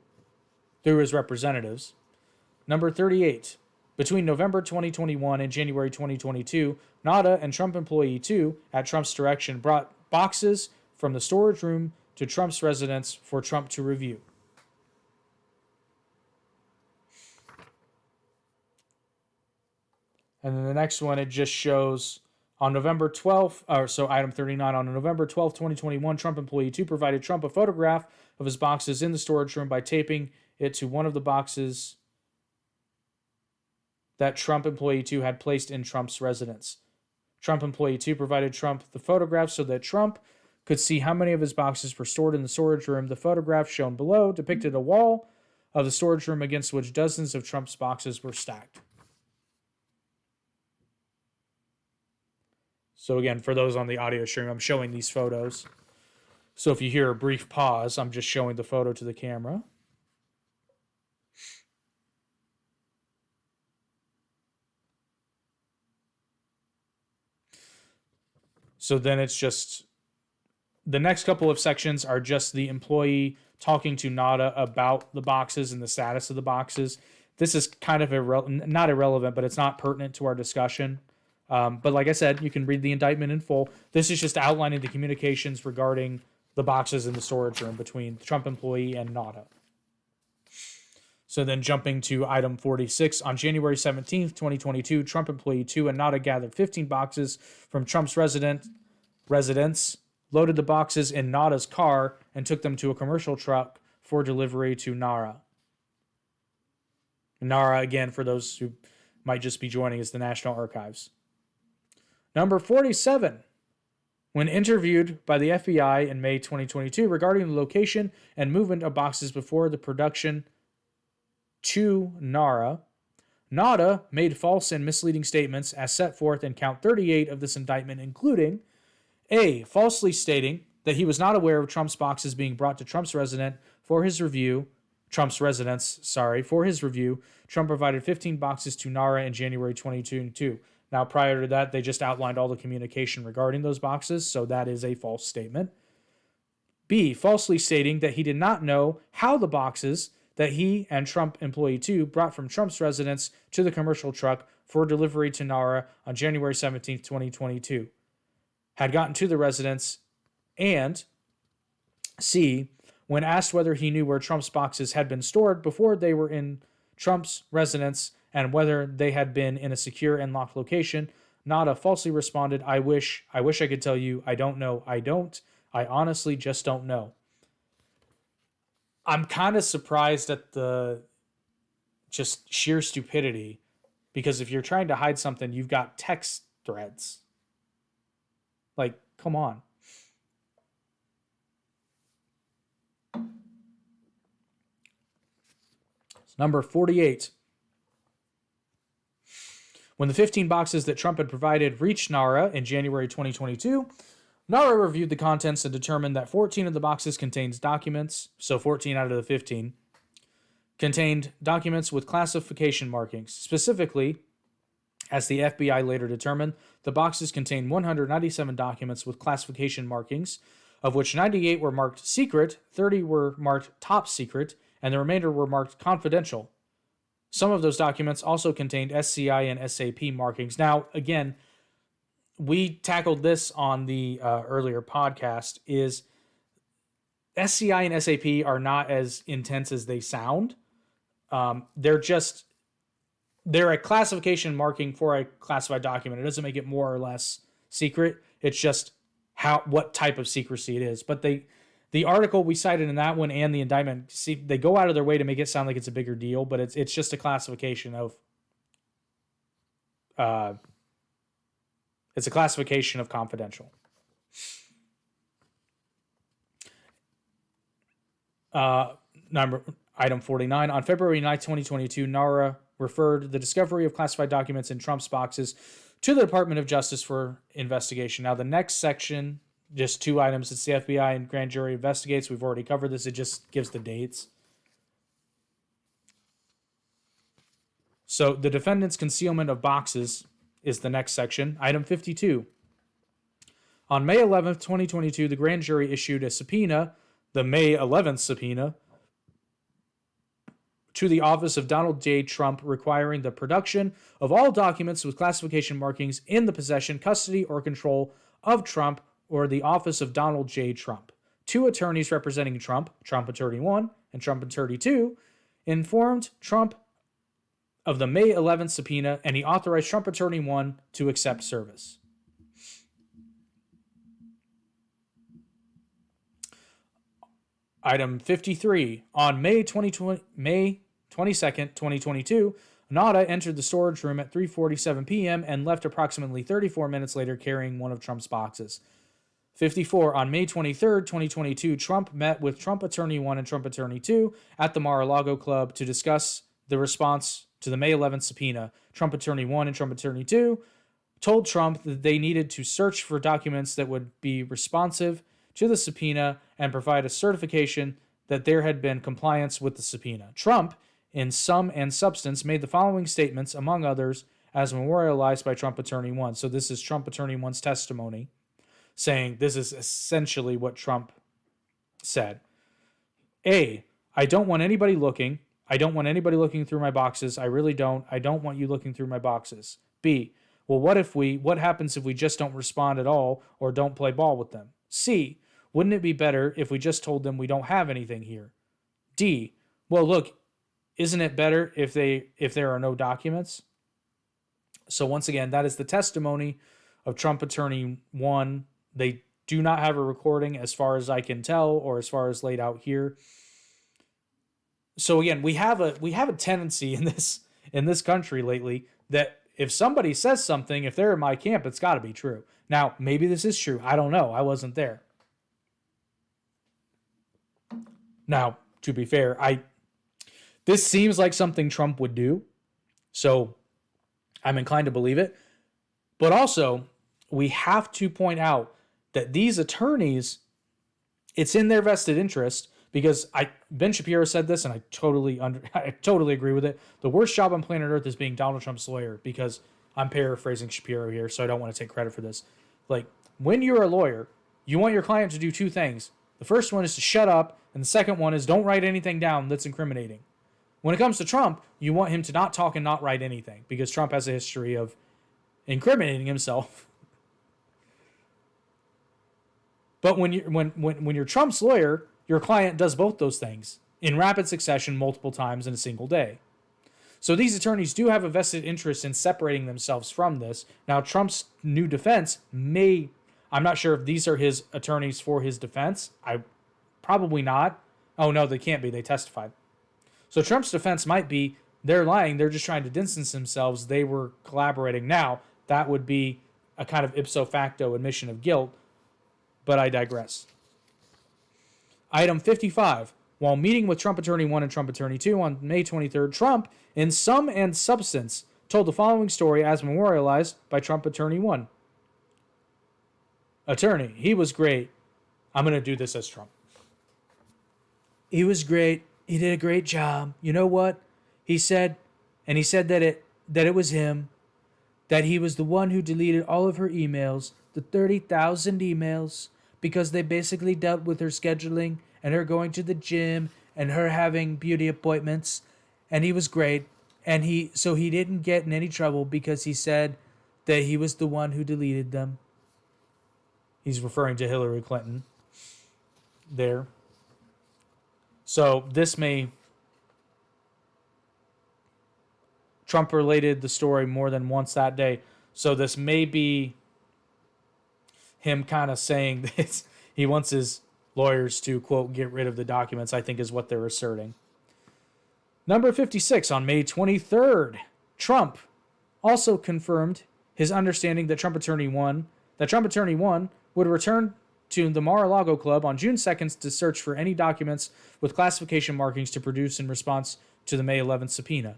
A: through his representatives. Number 38. Between November 2021 and January 2022, NADA and Trump employee 2, at Trump's direction, brought boxes from the storage room to Trump's residence for Trump to review. And then the next one, it just shows on November 12th, so item 39, on November 12th, 2021, Trump employee 2 provided Trump a photograph of his boxes in the storage room by taping it to one of the boxes that Trump employee 2 had placed in Trump's residence. Trump employee 2 provided Trump the photograph so that Trump could see how many of his boxes were stored in the storage room. The photograph shown below depicted a wall of the storage room against which dozens of Trump's boxes were stacked. So again, for those on the audio stream, I'm showing these photos. So if you hear a brief pause, I'm just showing the photo to the camera. So then it's just, the next couple of sections are just the employee talking to NADA about the boxes and the status of the boxes. This is kind of not irrelevant, but it's not pertinent to our discussion. But like I said, you can read the indictment in full. This is just outlining the communications regarding the boxes in the storage room between the Trump employee and NADA. So then jumping to item 46, on January 17th, 2022, Trump employee 2 and NADA gathered 15 boxes from Trump's residence, loaded the boxes in NADA's car, and took them to a commercial truck for delivery to NARA. NARA, again, for those who might just be joining, is the National Archives. Number 47, when interviewed by the FBI in May 2022 regarding the location and movement of boxes before the production to NARA. NADA made false and misleading statements as set forth in count 38 of this indictment, including A, falsely stating that he was not aware of Trump's boxes being brought to Trump's residence for his review. Trump provided 15 boxes to NARA in January 2022. Now, prior to that, they just outlined all the communication regarding those boxes, so that is a false statement. B, falsely stating that he did not know how the boxes that he and Trump employee 2 brought from Trump's residence to the commercial truck for delivery to NARA on January 17, 2022, had gotten to the residence. And C, when asked whether he knew where Trump's boxes had been stored before they were in Trump's residence and whether they had been in a secure and locked location, Nada falsely responded, I wish I could tell you. I don't know. I don't. I honestly just don't know. I'm kind of surprised at the just sheer stupidity, because if you're trying to hide something, you've got text threads. Like, come on. Number 48. When the 15 boxes that Trump had provided reached NARA in January 2022, NARA reviewed the contents and determined that 14 of the boxes contained documents, so 14 out of the 15, contained documents with classification markings. Specifically, as the FBI later determined, the boxes contained 197 documents with classification markings, of which 98 were marked secret, 30 were marked top secret, and the remainder were marked confidential. Some of those documents also contained SCI and SAP markings. Now, again, we tackled this on the earlier podcast, is SCI and SAP are not as intense as they sound. They're a classification marking for a classified document. It doesn't make it more or less secret. It's just what type of secrecy it is. But the article we cited in that one and the indictment, see, they go out of their way to make it sound like it's a bigger deal, but it's just a classification of it's a classification of confidential. Item 49. On February 9, 2022, NARA referred the discovery of classified documents in Trump's boxes to the Department of Justice for investigation. Now, the next section, just 2 items. It's the FBI and grand jury investigates. We've already covered this. It just gives the dates. So the defendant's concealment of boxes is the next section. Item 52. On May 11th, 2022, the grand jury issued a subpoena, the May 11th subpoena, to the office of Donald J. Trump, requiring the production of all documents with classification markings in the possession, custody, or control of Trump or the office of Donald J. Trump. 2 attorneys representing Trump, Trump Attorney 1 and Trump Attorney 2, informed Trump of the May 11th subpoena, and he authorized Trump Attorney 1 to accept service. Item 53. On May 22nd, 2022, Nada entered the storage room at 3:47 p.m. and left approximately 34 minutes later carrying one of Trump's boxes. 54. On May 23rd, 2022, Trump met with Trump Attorney 1 and Trump Attorney 2 at the Mar-a-Lago Club to discuss the response to the May 11th subpoena. Trump Attorney 1 and Trump Attorney 2 told Trump that they needed to search for documents that would be responsive to the subpoena and provide a certification that there had been compliance with the subpoena. Trump, in sum and substance, made the following statements, among others, as memorialized by Trump Attorney 1. So this is Trump Attorney 1's testimony, saying this is essentially what Trump said. A, I don't want anybody looking. I don't want anybody looking through my boxes. I really don't. I don't want you looking through my boxes. B, well, what happens if we just don't respond at all or don't play ball with them? C, wouldn't it be better if we just told them we don't have anything here? D, well, look, isn't it better if there are no documents? So once again, that is the testimony of Trump Attorney 1. They do not have a recording as far as I can tell, or as far as laid out here. So again, we have a tendency in this country lately that if somebody says something, if they're in my camp, it's got to be true. Now, maybe this is true. I don't know. I wasn't there. Now, to be fair, This seems like something Trump would do, so I'm inclined to believe it. But also, we have to point out that these attorneys, it's in their vested interest because Ben Shapiro said this, and I totally agree with it. The worst job on planet Earth is being Donald Trump's lawyer, because I'm paraphrasing Shapiro here, so I don't want to take credit for this. Like, when you're a lawyer, you want your client to do two things. The first one is to shut up, and the second one is don't write anything down that's incriminating. When it comes to Trump, you want him to not talk and not write anything, because Trump has a history of incriminating himself. But when you're Trump's lawyer, your client does both those things in rapid succession multiple times in a single day. So these attorneys do have a vested interest in separating themselves from this. Now, Trump's new defense I'm not sure if these are his attorneys for his defense. Probably not. Oh, no, they can't be. They testified. So Trump's defense might be they're lying. They're just trying to distance themselves. They were collaborating. Now, that would be a kind of ipso facto admission of guilt, but I digress. Item 55. While meeting with Trump Attorney 1 and Trump Attorney 2 on May 23rd, Trump, in sum and substance, told the following story as memorialized by Trump Attorney 1. Attorney, he was great. I'm going to do this as Trump. He was great. He did a great job. You know what? He said that it was him, that he was the one who deleted all of her emails, the 30,000 emails, because they basically dealt with her scheduling and her going to the gym and her having beauty appointments. And he was great. And he didn't get in any trouble because he said that he was the one who deleted them. He's referring to Hillary Clinton there. So Trump related the story more than once that day. So this may be him kind of saying that he wants his lawyers to, quote, get rid of the documents, I think is what they're asserting. Number 56, on May 23rd, Trump also confirmed his understanding that Trump Attorney 1 would return to the Mar-a-Lago Club on June 2nd to search for any documents with classification markings to produce in response to the May 11th subpoena.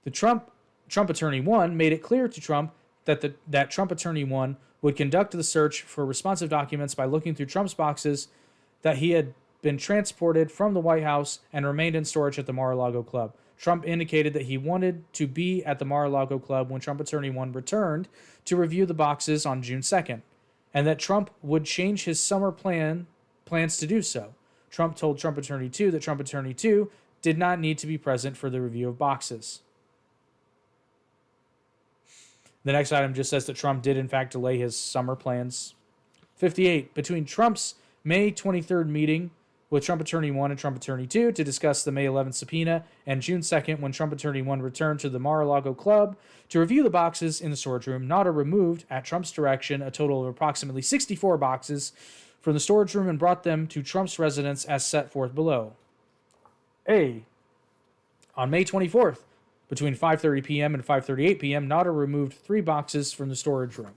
A: The Trump Attorney 1 made it clear to Trump that Trump Attorney 1 would conduct the search for responsive documents by looking through Trump's boxes that he had been transported from the White House and remained in storage at the Mar-a-Lago Club. Trump indicated that he wanted to be at the Mar-a-Lago Club when Trump Attorney 1 returned to review the boxes on June 2nd, and that Trump would change his summer plans to do so. Trump told Trump Attorney 2 that Trump Attorney 2 did not need to be present for the review of boxes. The next item just says that Trump did in fact delay his summer plans. 58. Between Trump's May 23rd meeting with Trump Attorney 1 and Trump Attorney 2 to discuss the May 11th subpoena, and June 2nd when Trump Attorney 1 returned to the Mar-a-Lago Club to review the boxes in the storage room, Nauta removed, at Trump's direction, a total of approximately 64 boxes from the storage room and brought them to Trump's residence as set forth below. A. On May 24th, between 5:30 p.m. and 5:38 p.m., Nauta removed 3 boxes from the storage room.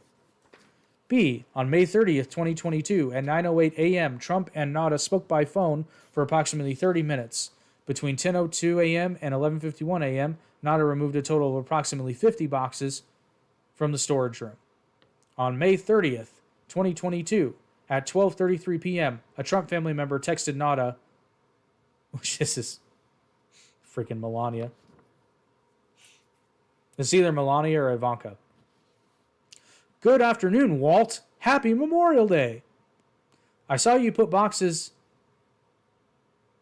A: B. On May 30th, 2022, at 9:08 a.m., Trump and Nauta spoke by phone for approximately 30 minutes. Between 10:02 a.m. and 11:51 a.m., Nauta removed a total of approximately 50 boxes from the storage room. On May 30th, 2022, at 12:33 p.m., a Trump family member texted Nauta, which is freaking Melania. It's either Melania or Ivanka. Good afternoon, Walt. Happy Memorial Day. I saw you put boxes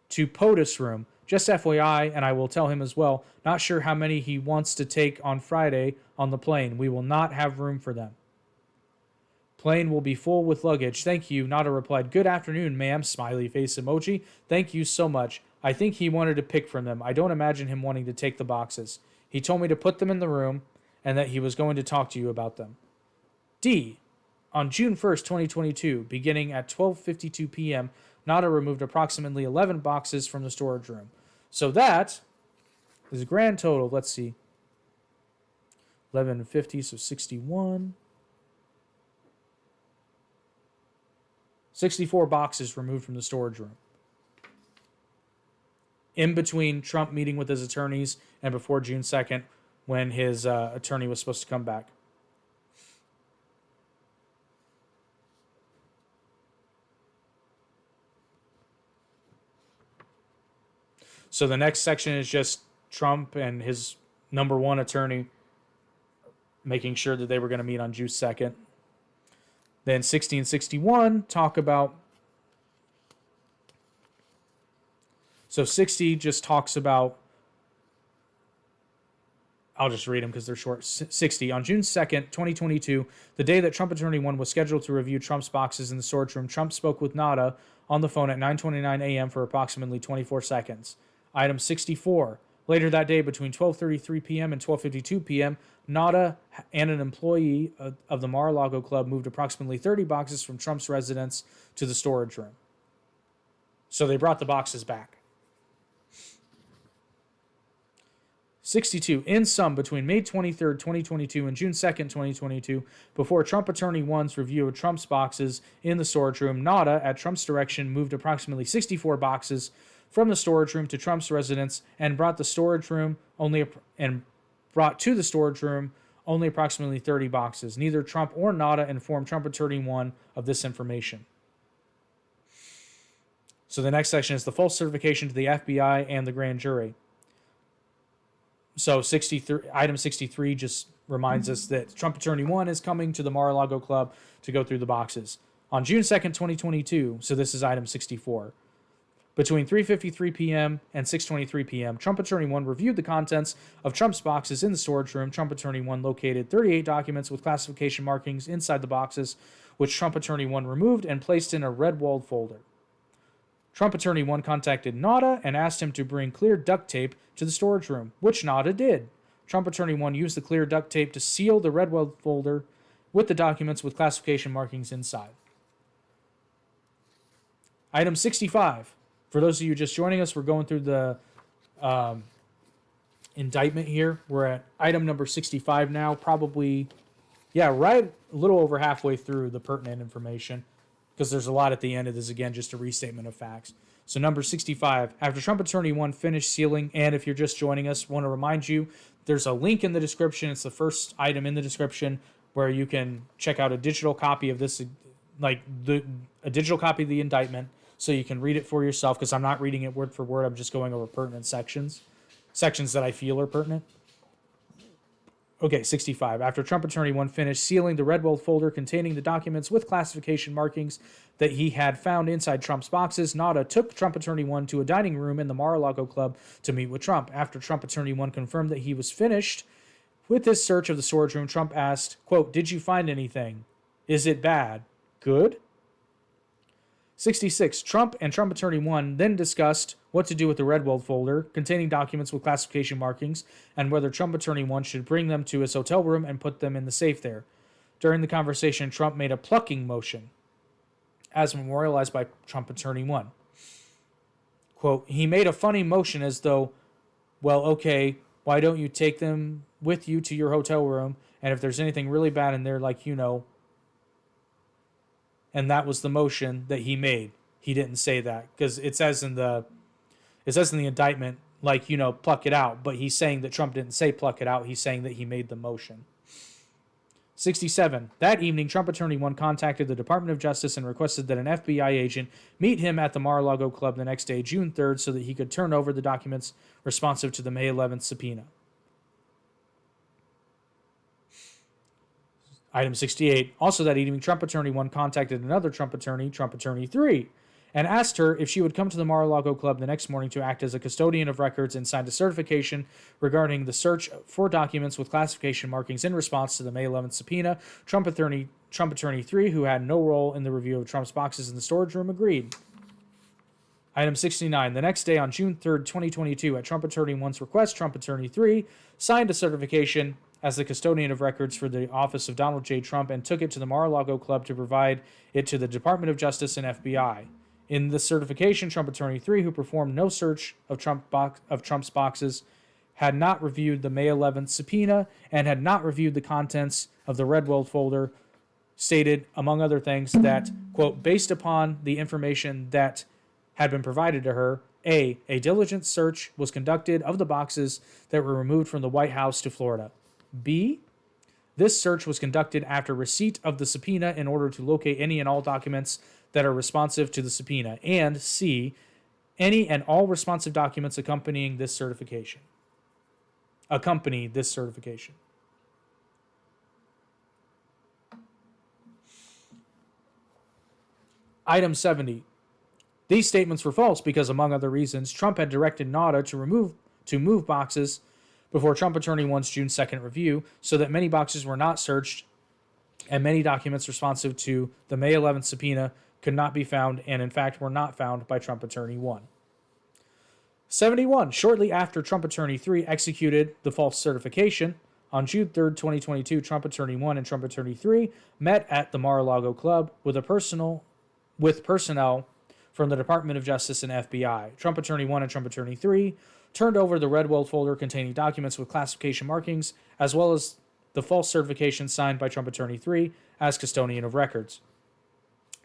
A: to POTUS room. Just FYI, and I will tell him as well, not sure how many he wants to take on Friday on the plane. We will not have room for them. Plane will be full with luggage. Thank you. Nauta replied, good afternoon, ma'am. Smiley face emoji. Thank you so much. I think he wanted to pick from them. I don't imagine him wanting to take the boxes. He told me to put them in the room and that he was going to talk to you about them. D. On June 1st, 2022, beginning at 12:52 p.m., Nauta removed approximately 11 boxes from the storage room. So that is a grand total. Let's see. 1150, so 61. 64 boxes removed from the storage room. in between Trump meeting with his attorneys and before June 2nd when his attorney was supposed to come back. So the next section is just Trump and his number one attorney making sure that they were going to meet on June 2nd. Then 60 and 61 talk about. So 60 just talks about. I'll just read them because they're short. 60. On June 2nd, 2022, the day that Trump Attorney 1 was scheduled to review Trump's boxes in the storage room, Trump spoke with Nada on the phone at 9:29 a.m. for approximately 24 seconds. Item 64. Later that day, between 12:33 p.m. and 12:52 p.m., Nada and an employee of the Mar-a-Lago Club moved approximately 30 boxes from Trump's residence to the storage room. So they brought the boxes back. 62. In sum, between May 23rd, 2022 and June 2nd, 2022, before Trump Attorney 1's review of Trump's boxes in the storage room, Nada, at Trump's direction, moved approximately 64 boxes from the storage room to Trump's residence and brought to the storage room only approximately 30 boxes. Neither Trump or Nada informed Trump Attorney 1 of this information. So the next section is the false certification to the FBI and the grand jury. So item 63 just reminds us that Trump Attorney 1 is coming to the Mar-a-Lago Club to go through the boxes. On June 2nd, 2022, so this is item 64, between 3:53 p.m. and 6:23 p.m., Trump Attorney 1 reviewed the contents of Trump's boxes in the storage room. Trump Attorney 1 located 38 documents with classification markings inside the boxes, which Trump Attorney 1 removed and placed in a red-walled folder. Trump Attorney 1 contacted Nada and asked him to bring clear duct tape to the storage room, which Nada did. Trump Attorney 1 used the clear duct tape to seal the red-walled folder with the documents with classification markings inside. Item 65. For those of you just joining us, we're going through the indictment here. We're at item number 65 now, probably, right a little over halfway through the pertinent information, because there's a lot at the end of this, again, just a restatement of facts. So number 65, after Trump Attorney 1 finished sealing, and if you're just joining us, want to remind you, there's a link in the description. It's the first item in the description where you can check out a digital copy of this, a digital copy of the indictment, so you can read it for yourself, because I'm not reading it word for word. I'm just going over pertinent sections that I feel are pertinent. Okay, 65. After Trump Attorney 1 finished sealing the red-walled folder containing the documents with classification markings that he had found inside Trump's boxes, Nada took Trump Attorney 1 to a dining room in the Mar-a-Lago Club to meet with Trump. After Trump Attorney 1 confirmed that he was finished with his search of the storage room, Trump asked, quote, "Did you find anything? Is it bad? Good?" 66. Trump and Trump Attorney 1 then discussed what to do with the red-walled folder containing documents with classification markings and whether Trump Attorney 1 should bring them to his hotel room and put them in the safe there. During the conversation, Trump made a plucking motion, as memorialized by Trump Attorney 1. Quote, "He made a funny motion as though, well, okay, why don't you take them with you to your hotel room, and if there's anything really bad in there, and that was the motion that he made. He didn't say that, because it says in the indictment, pluck it out. But he's saying that Trump didn't say pluck it out. He's saying that he made the motion. 67. That evening, Trump Attorney 1 contacted the Department of Justice and requested that an FBI agent meet him at the Mar-a-Lago Club the next day, June 3rd, so that he could turn over the documents responsive to the May 11th subpoena. Item 68. Also that evening, Trump Attorney 1 contacted another Trump Attorney 3, and asked her if she would come to the Mar-a-Lago Club the next morning to act as a custodian of records and signed a certification regarding the search for documents with classification markings in response to the May 11th subpoena. Trump Attorney 3, who had no role in the review of Trump's boxes in the storage room, agreed. Item 69. The next day, on June 3rd, 2022, at Trump Attorney 1's request, Trump Attorney 3 signed a certification as the custodian of records for the office of Donald J. Trump and took it to the Mar-a-Lago Club to provide it to the Department of Justice and FBI. In the certification, Trump Attorney 3, who performed no search of Trump's boxes, had not reviewed the May 11th subpoena and had not reviewed the contents of the red-walled folder, stated, among other things, that, quote, based upon the information that had been provided to her, A diligent search was conducted of the boxes that were removed from the White House to Florida. B, this search was conducted after receipt of the subpoena in order to locate any and all documents that are responsive to the subpoena. And C, any and all responsive documents accompanying this certification. Item 70. These statements were false because, among other reasons, Trump had directed NADA to move boxes before Trump Attorney 1's June 2nd review, so that many boxes were not searched and many documents responsive to the May 11th subpoena could not be found and, in fact, were not found by Trump Attorney 1. 71. Shortly after Trump Attorney 3 executed the false certification, on June 3rd, 2022, Trump Attorney 1 and Trump Attorney 3 met at the Mar-a-Lago Club with personnel from the Department of Justice and FBI. Trump Attorney 1 and Trump Attorney 3 turned over the red weld folder containing documents with classification markings, as well as the false certification signed by Trump Attorney 3 as custodian of records.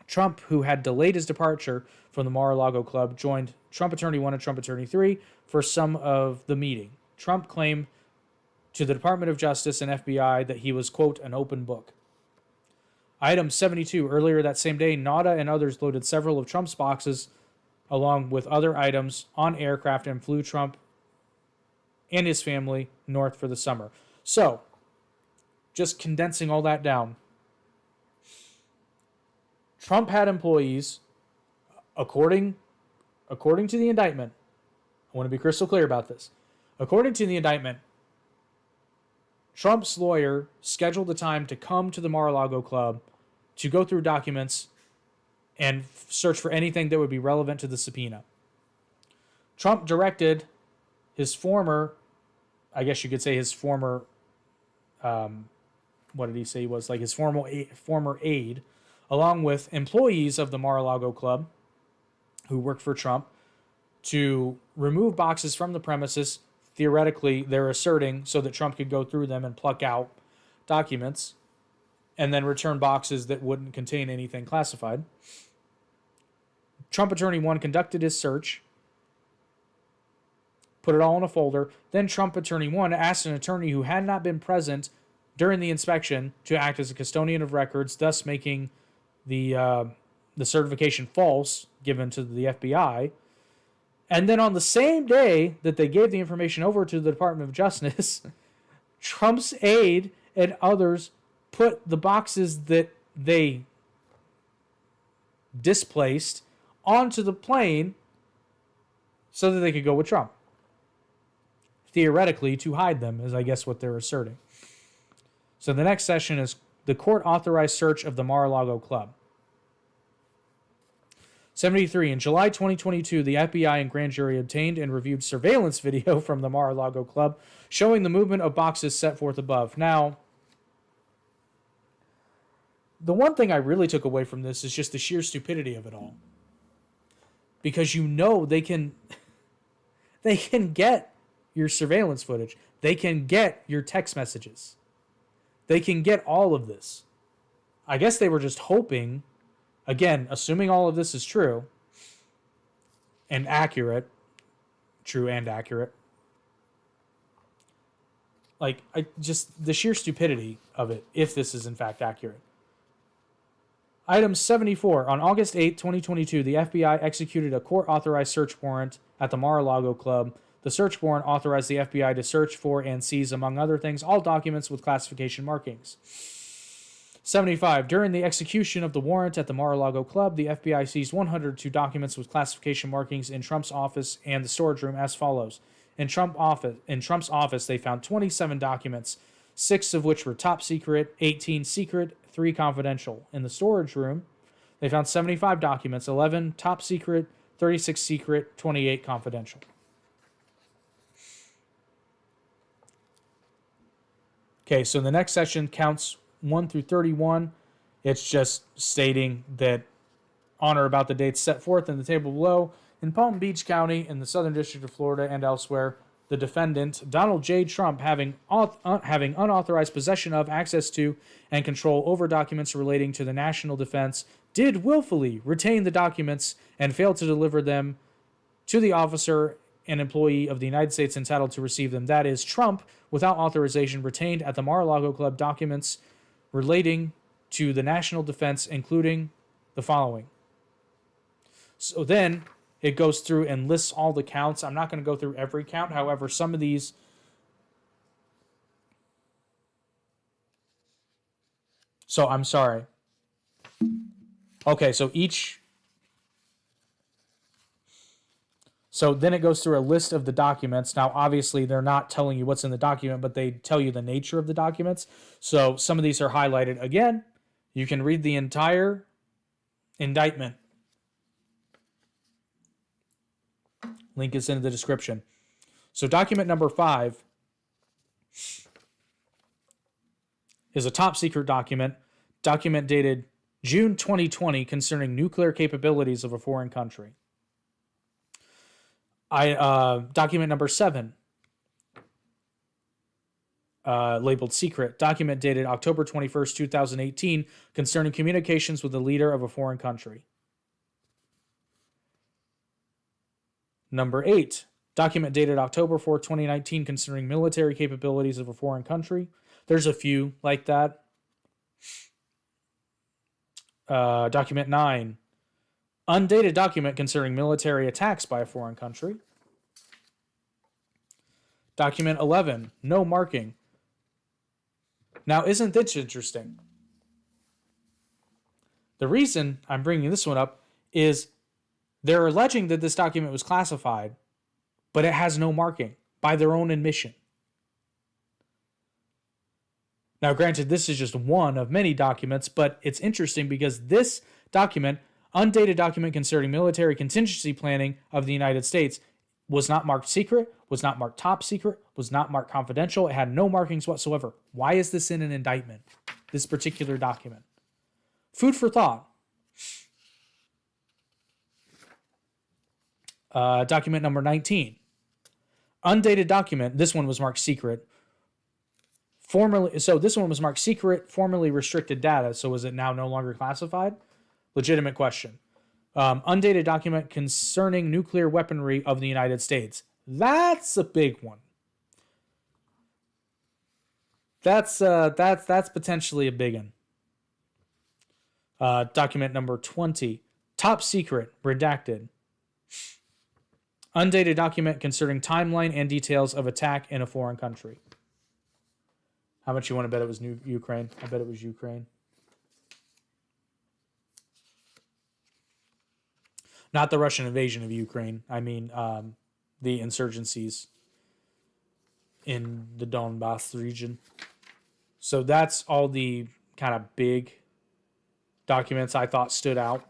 A: Trump, who had delayed his departure from the Mar-a-Lago Club, joined Trump Attorney 1 and Trump Attorney 3 for some of the meeting. Trump claimed to the Department of Justice and FBI that he was, quote, an open book. Item 72. Earlier that same day, NADA and others loaded several of Trump's boxes along with other items on aircraft and flew Trump and his family north for the summer. So, just condensing all that down, Trump had employees, according to the indictment. I want to be crystal clear about this. According to the indictment, Trump's lawyer scheduled the time to come to the Mar-a-Lago Club to go through documents and search for anything that would be relevant to the subpoena. Trump directed his former, I guess you could say his former, what did he say he was? Like his former aide, along with employees of the Mar-a-Lago Club who worked for Trump, to remove boxes from the premises. Theoretically, they're asserting so that Trump could go through them and pluck out documents and then return boxes that wouldn't contain anything classified. Trump Attorney 1 conducted his search, put it all in a folder. Then Trump Attorney 1 asked an attorney who had not been present during the inspection to act as a custodian of records, thus making the certification false given to the FBI. And then on the same day that they gave the information over to the Department of Justice, Trump's aide and others put the boxes that they displaced onto the plane so that they could go with Trump. Theoretically, to hide them, is I guess what they're asserting. So the next session is the court-authorized search of the Mar-a-Lago Club. 73. In July 2022, the FBI and grand jury obtained and reviewed surveillance video from the Mar-a-Lago Club showing the movement of boxes set forth above. Now, the one thing I really took away from this is just the sheer stupidity of it all. Because you know they can get your surveillance footage. They can get your text messages. They can get all of this. I guess they were just hoping, again, assuming all of this is true and accurate, like, just the sheer stupidity of it, if this is in fact accurate. Item 74. On August 8, 2022, the FBI executed a court-authorized search warrant at the Mar-a-Lago Club. The search warrant authorized the FBI to search for and seize, among other things, all documents with classification markings. 75. During the execution of the warrant at the Mar-a-Lago Club, the FBI seized 102 documents with classification markings in Trump's office and the storage room as follows. In Trump's office, they found 27 documents, 6 of which were top secret, 18 secret, 3 confidential. In the storage room, they found 75 documents, 11 top secret, 36 secret, 28 confidential. Okay, so the next section counts 1 through 31. It's just stating that on or about the dates set forth in the table below, in Palm Beach County, in the Southern District of Florida, and elsewhere, the defendant, Donald J. Trump, having unauthorized possession of, access to, and control over documents relating to the national defense, did willfully retain the documents and fail to deliver them to the officer and employee of the United States entitled to receive them, that is, Trump, without authorization, retained at the Mar-a-Lago Club documents relating to the national defense, including the following. So then it goes through and lists all the counts. I'm not going to go through every count. However, some of these... So I'm sorry. Okay, so each... So then it goes through a list of the documents. Now, obviously, they're not telling you what's in the document, but they tell you the nature of the documents. So some of these are highlighted. Again, you can read the entire indictment. Link is in the description. So document number 5 is a top secret document dated June 2020 concerning nuclear capabilities of a foreign country. Document number 7, labeled secret, document dated October 21st, 2018, concerning communications with the leader of a foreign country. Number 8, document dated October 4th, 2019, concerning military capabilities of a foreign country. There's a few like that. Document 9, undated document concerning military attacks by a foreign country. Document 11, no marking. Now, isn't this interesting? The reason I'm bringing this one up is they're alleging that this document was classified, but it has no marking by their own admission. Now, granted, this is just one of many documents, but it's interesting because this document, undated document concerning military contingency planning of the United States, was not marked secret, was not marked top secret, was not marked confidential. It had no markings whatsoever. Why is this in an indictment, this particular document? Food for thought. Document number 19. Undated document. This one was marked secret. So this one was marked secret, formerly restricted data. So is it now no longer classified? Legitimate question. Undated document concerning nuclear weaponry of the United States. That's a big one. That's potentially a big one. Document number 20. Top secret, redacted. Undated document concerning timeline and details of attack in a foreign country. How much you want to bet it was Ukraine? I bet it was Ukraine. Not the Russian invasion of Ukraine. I mean, the insurgencies in the Donbass region. So that's all the kind of big documents I thought stood out.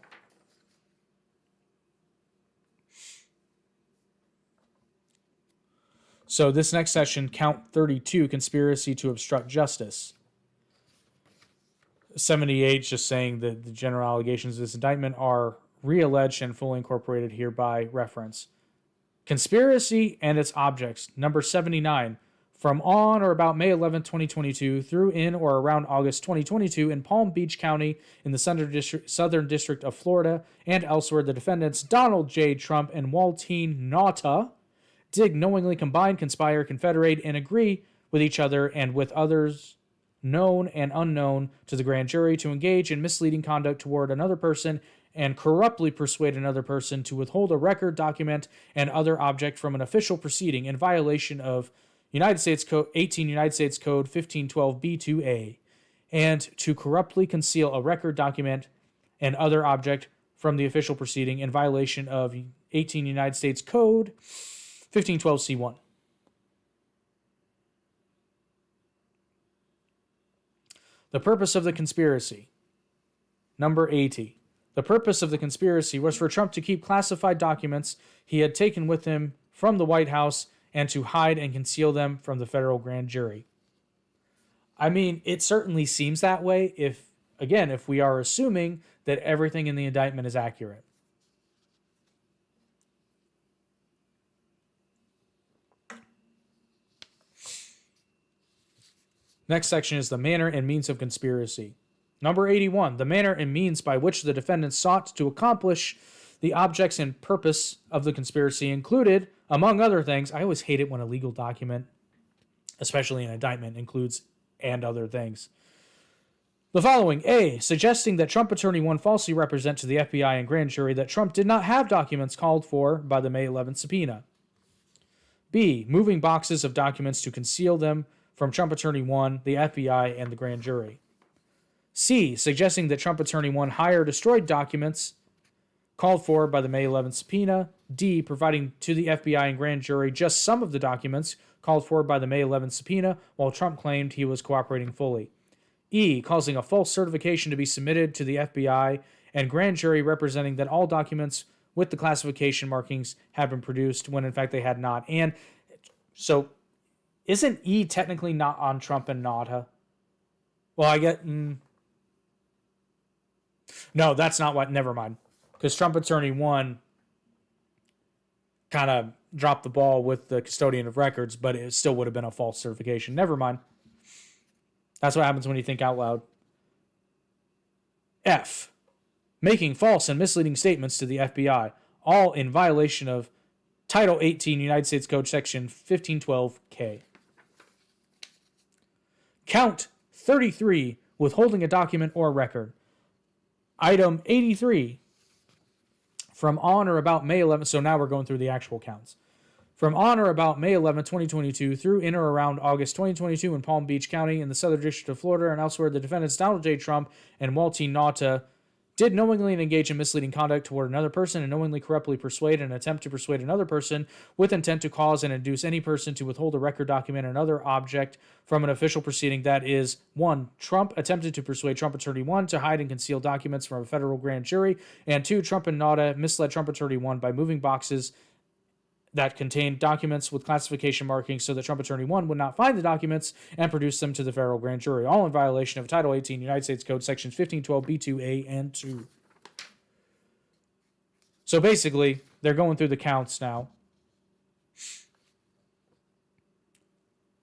A: So this next section, count 32, conspiracy to obstruct justice. 78, just saying that the general allegations of this indictment are re-alleged and fully incorporated here by reference. Conspiracy and its objects. Number 79, from on or about May 11, 2022 through in or around August 2022 in Palm Beach County in the Southern District of Florida and elsewhere, the defendants Donald J. Trump and Waltine Nauta did knowingly combine, conspire, confederate, and agree with each other and with others known and unknown to the grand jury to engage in misleading conduct toward another person and corruptly persuade another person to withhold a record, document, and other object from an official proceeding in violation of United States Code 18 United States Code 1512 B2A, and to corruptly conceal a record, document, and other object from the official proceeding in violation of 18 United States Code 1512 C1. The purpose of the conspiracy. Number 80. The purpose of the conspiracy was for Trump to keep classified documents he had taken with him from the White House and to hide and conceal them from the federal grand jury. I mean, it certainly seems that way if we are assuming that everything in the indictment is accurate. Next section is the manner and means of conspiracy. Number 81, the manner and means by which the defendants sought to accomplish The objects and purpose of the conspiracy included, among other things, I always hate it when a legal document, especially an indictment, includes and other things. The following: A, suggesting that Trump Attorney 1 falsely represent to the FBI and grand jury that Trump did not have documents called for by the May 11th subpoena. B, moving boxes of documents to conceal them from Trump Attorney 1, the FBI, and the grand jury. C, suggesting that Trump Attorney 1 hire destroyed documents called for by the May 11th subpoena. D, providing to the FBI and grand jury just some of the documents called for by the May 11th subpoena, while Trump claimed he was cooperating fully. E, causing a false certification to be submitted to the FBI and grand jury representing that all documents with the classification markings had been produced when in fact they had not. And so, isn't E technically not on Trump and Nauta? Well, I get... No, that's not what... Never mind. Because Trump Attorney 1 kind of dropped the ball with the custodian of records, but it still would have been a false certification. Never mind. That's what happens when you think out loud. F, making false and misleading statements to the FBI, all in violation of Title 18 United States Code Section 1512K. Count 33, withholding a document or record. Item 83, from on or about May 11th, so now we're going through the actual counts. From on or about May 11, 2022 through in or around August 2022 in Palm Beach County in the Southern District of Florida and elsewhere, the defendants Donald J. Trump and Walter Nauta did knowingly engage in misleading conduct toward another person and knowingly corruptly persuade and attempt to persuade another person with intent to cause and induce any person to withhold a record, document, or another object from an official proceeding. That is, 1. Trump attempted to persuade Trump Attorney 1 to hide and conceal documents from a federal grand jury, and 2. Trump and Nauta misled Trump Attorney 1 by moving boxes that contained documents with classification markings so that Trump Attorney 1 would not find the documents and produce them to the federal grand jury, all in violation of Title 18 United States Code Sections 1512B2A and 2. So basically, they're going through the counts now.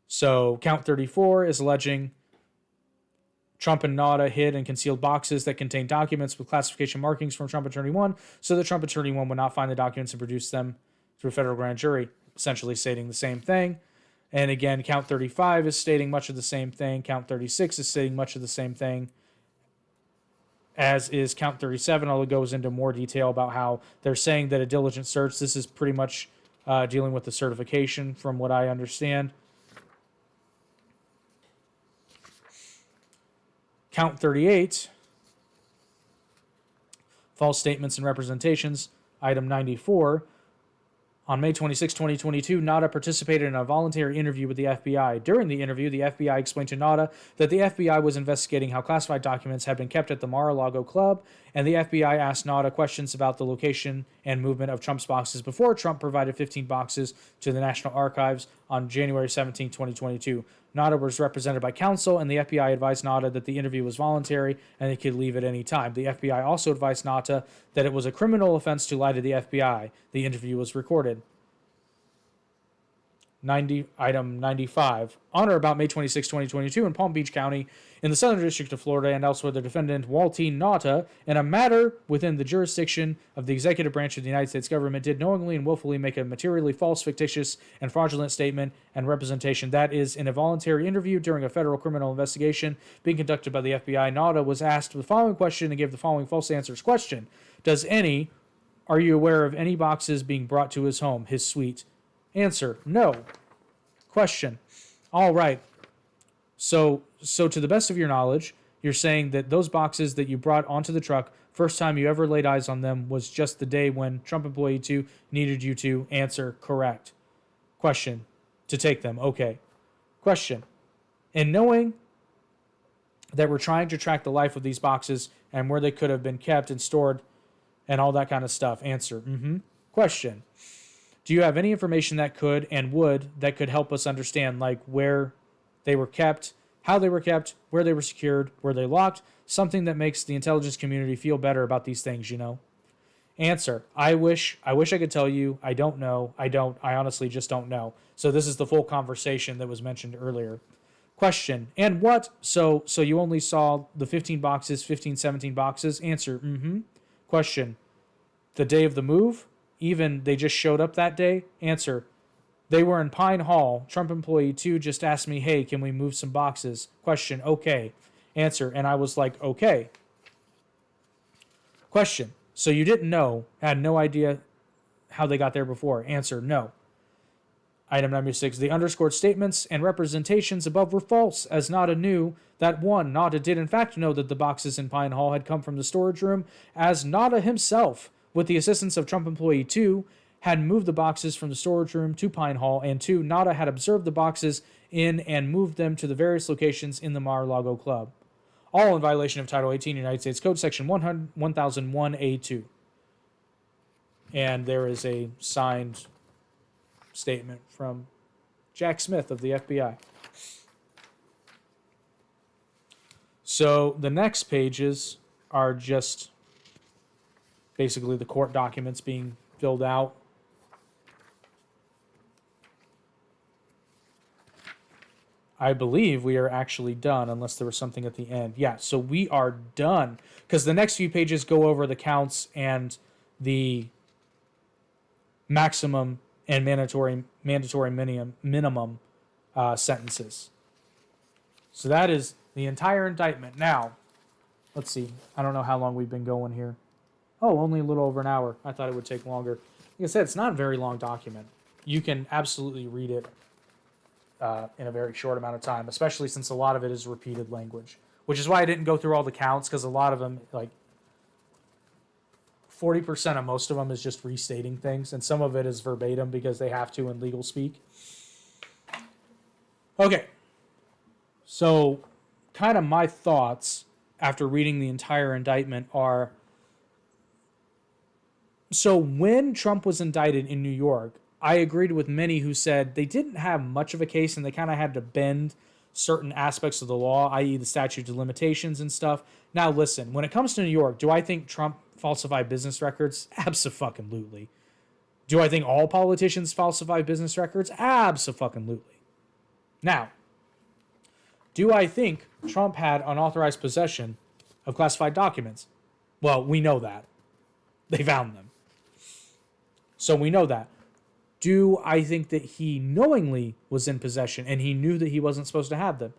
A: So count 34 is alleging Trump and Nauta hid and concealed boxes that contained documents with classification markings from Trump Attorney 1 so that Trump Attorney 1 would not find the documents and produce them to a federal grand jury, essentially stating the same thing. And again, count 35 is stating much of the same thing. Count 36 is stating much of the same thing, as is count 37, although it goes into more detail about how they're saying that a diligent search, this is pretty much dealing with the certification from what I understand. Count 38, false statements and representations. Item 94, on May 26, 2022, Nauta participated in a voluntary interview with the FBI. During the interview, the FBI explained to Nauta that the FBI was investigating how classified documents had been kept at the Mar-a-Lago Club, and the FBI asked Nauta questions about the location and movement of Trump's boxes before Trump provided 15 boxes to the National Archives on January 17, 2022. Nauta was represented by counsel, and the FBI advised Nauta that the interview was voluntary and they could leave at any time. The FBI also advised Nauta that it was a criminal offense to lie to the FBI. The interview was recorded. Item 95. On or about May 26, 2022, in Palm Beach County, in the Southern District of Florida and elsewhere, the defendant, Walter Nauta, in a matter within the jurisdiction of the executive branch of the United States government, did knowingly and willfully make a materially false, fictitious, and fraudulent statement and representation. That is, in a voluntary interview during a federal criminal investigation being conducted by the FBI, Nauta was asked the following question and gave the following false answers. Question: are you aware of any boxes being brought to his home, his suite? Answer: no. Question: all right. So to the best of your knowledge, you're saying that those boxes that you brought onto the truck, first time you ever laid eyes on them was just the day when Trump Employee 2 needed you to answer correct. Question: to take them. Okay. Question: and knowing that we're trying to track the life of these boxes and where they could have been kept and stored and all that kind of stuff. Answer: Question: do you have any information that could help us understand, like where they were kept, how they were kept, where they were secured, were they locked? Something that makes the intelligence community feel better about these things, you know? Answer: I wish I could tell you. I don't know. I honestly just don't know. So this is the full conversation that was mentioned earlier. Question: and what? So you only saw the 15 boxes, 17 boxes? Answer: Question: The day of the move, even they just showed up that day. Answer, they were in Pine Hall. Trump employee 2 just asked me, hey, can we move some boxes? Question, okay. Answer, and I was like, okay. Question, so you didn't know, had no idea how they got there before? Answer, no. Item number 6, the underscored statements and representations above were false, as Nada knew that 1, Nada did in fact know that the boxes in Pine Hall had come from the storage room, as Nada himself, with the assistance of Trump employee 2, had moved the boxes from the storage room to Pine Hall, and 2, Nada had observed the boxes in and moved them to the various locations in the Mar-a-Lago Club. All in violation of Title 18 United States Code, Section 1001A2. And there is a signed statement from Jack Smith of the FBI. So the next pages are just basically the court documents being filled out. I believe we are actually done, unless there was something at the end. Yeah, so we are done. Because the next few pages go over the counts and the maximum and mandatory minimum sentences. So that is the entire indictment. Now, let's see. I don't know how long we've been going here. Oh, only a little over an hour. I thought it would take longer. Like I said, it's not a very long document. You can absolutely read it in a very short amount of time, especially since a lot of it is repeated language, which is why I didn't go through all the counts, because a lot of them, like 40% of most of them is just restating things, and some of it is verbatim because they have to in legal speak. Okay. So kind of my thoughts after reading the entire indictment are, so when Trump was indicted in New York, I agreed with many who said they didn't have much of a case and they kind of had to bend certain aspects of the law, i.e. the statute of limitations and stuff. Now listen, when it comes to New York, do I think Trump falsified business records? Abso-fucking-lutely. Do I think all politicians falsify business records? Abso-fucking-lutely. Now, do I think Trump had unauthorized possession of classified documents? Well, we know that. They found them. So we know that. Do I think that he knowingly was in possession and he knew that he wasn't supposed to have them?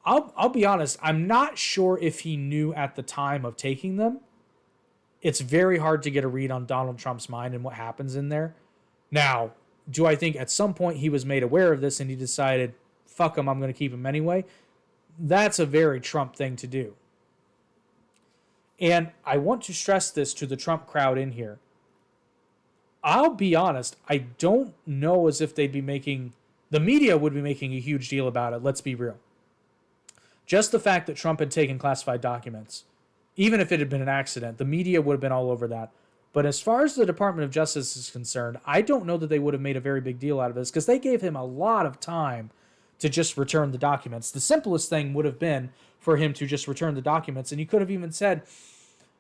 A: I'll be honest, I'm not sure if he knew at the time of taking them. It's very hard to get a read on Donald Trump's mind and what happens in there. Now, do I think at some point he was made aware of this and he decided, fuck him, I'm going to keep him anyway? That's a very Trump thing to do. And I want to stress this to the Trump crowd in here. I'll be honest, I don't know as if they'd be making, the media would be making a huge deal about it, let's be real. Just the fact that Trump had taken classified documents, even if it had been an accident, the media would have been all over that. But as far as the Department of Justice is concerned, I don't know that they would have made a very big deal out of this because they gave him a lot of time to just return the documents. The simplest thing would have been for him to just return the documents. And he could have even said,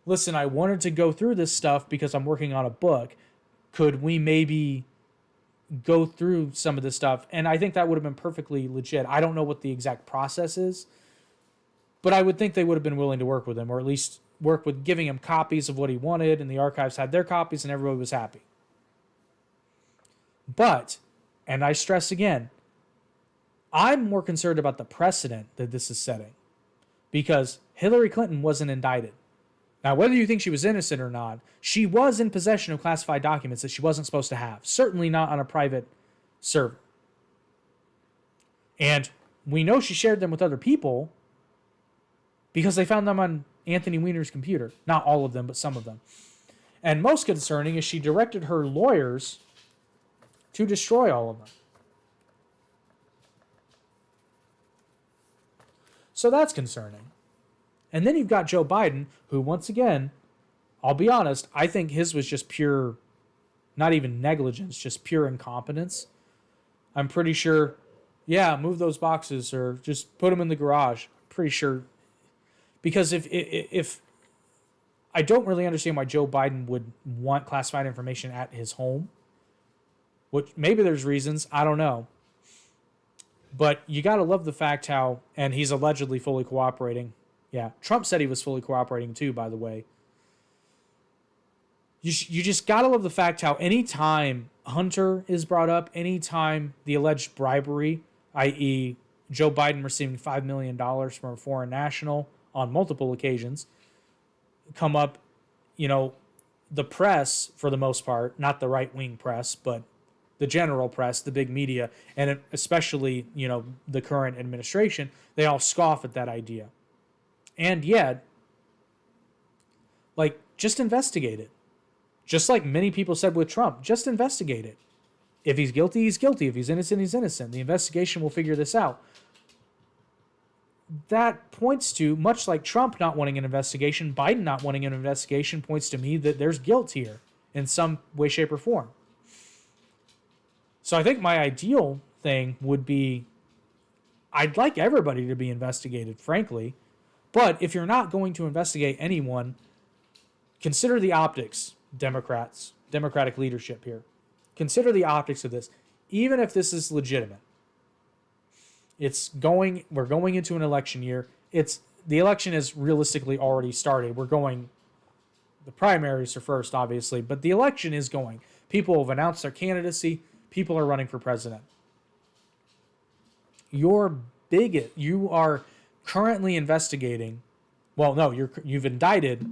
A: listen, I wanted to go through this stuff because I'm working on a book. Could we maybe go through some of this stuff? And I think that would have been perfectly legit. I don't know what the exact process is, but I would think they would have been willing to work with him, or at least work with giving him copies of what he wanted, and the archives had their copies, and everybody was happy. But, and I stress again, I'm more concerned about the precedent that this is setting, because Hillary Clinton wasn't indicted. Now, whether you think she was innocent or not, she was in possession of classified documents that she wasn't supposed to have. Certainly not on a private server. And we know she shared them with other people because they found them on Anthony Weiner's computer. Not all of them, but some of them. And most concerning is she directed her lawyers to destroy all of them. So that's concerning. And then you've got Joe Biden, who, once again, I'll be honest, I think his was just pure, not even negligence, just pure incompetence. I'm pretty sure, yeah, move those boxes or just put them in the garage. Pretty sure. Because if I don't really understand why Joe Biden would want classified information at his home, which maybe there's reasons, I don't know. But you got to love the fact how, and he's allegedly fully cooperating. Yeah, Trump said he was fully cooperating too, by the way. You just gotta love the fact how anytime Hunter is brought up, anytime the alleged bribery, i.e., Joe Biden receiving $5 million from a foreign national on multiple occasions, come up, you know, the press, for the most part, not the right wing press, but the general press, the big media, and especially, the current administration, they all scoff at that idea. And yet, just investigate it. Just like many people said with Trump, just investigate it. If he's guilty, he's guilty. If he's innocent, he's innocent. The investigation will figure this out. That points to, much like Trump not wanting an investigation, Biden not wanting an investigation points to me that there's guilt here in some way, shape, or form. So I think my ideal thing would be, I'd like everybody to be investigated, frankly. But if you're not going to investigate anyone, consider the optics, Democrats, Democratic leadership here. Consider the optics of this. Even if this is legitimate, we're going into an election year. The election is realistically already started. The primaries are first, obviously, but the election is going. People have announced their candidacy. People are running for president. You are currently investigating. Well, no, you've indicted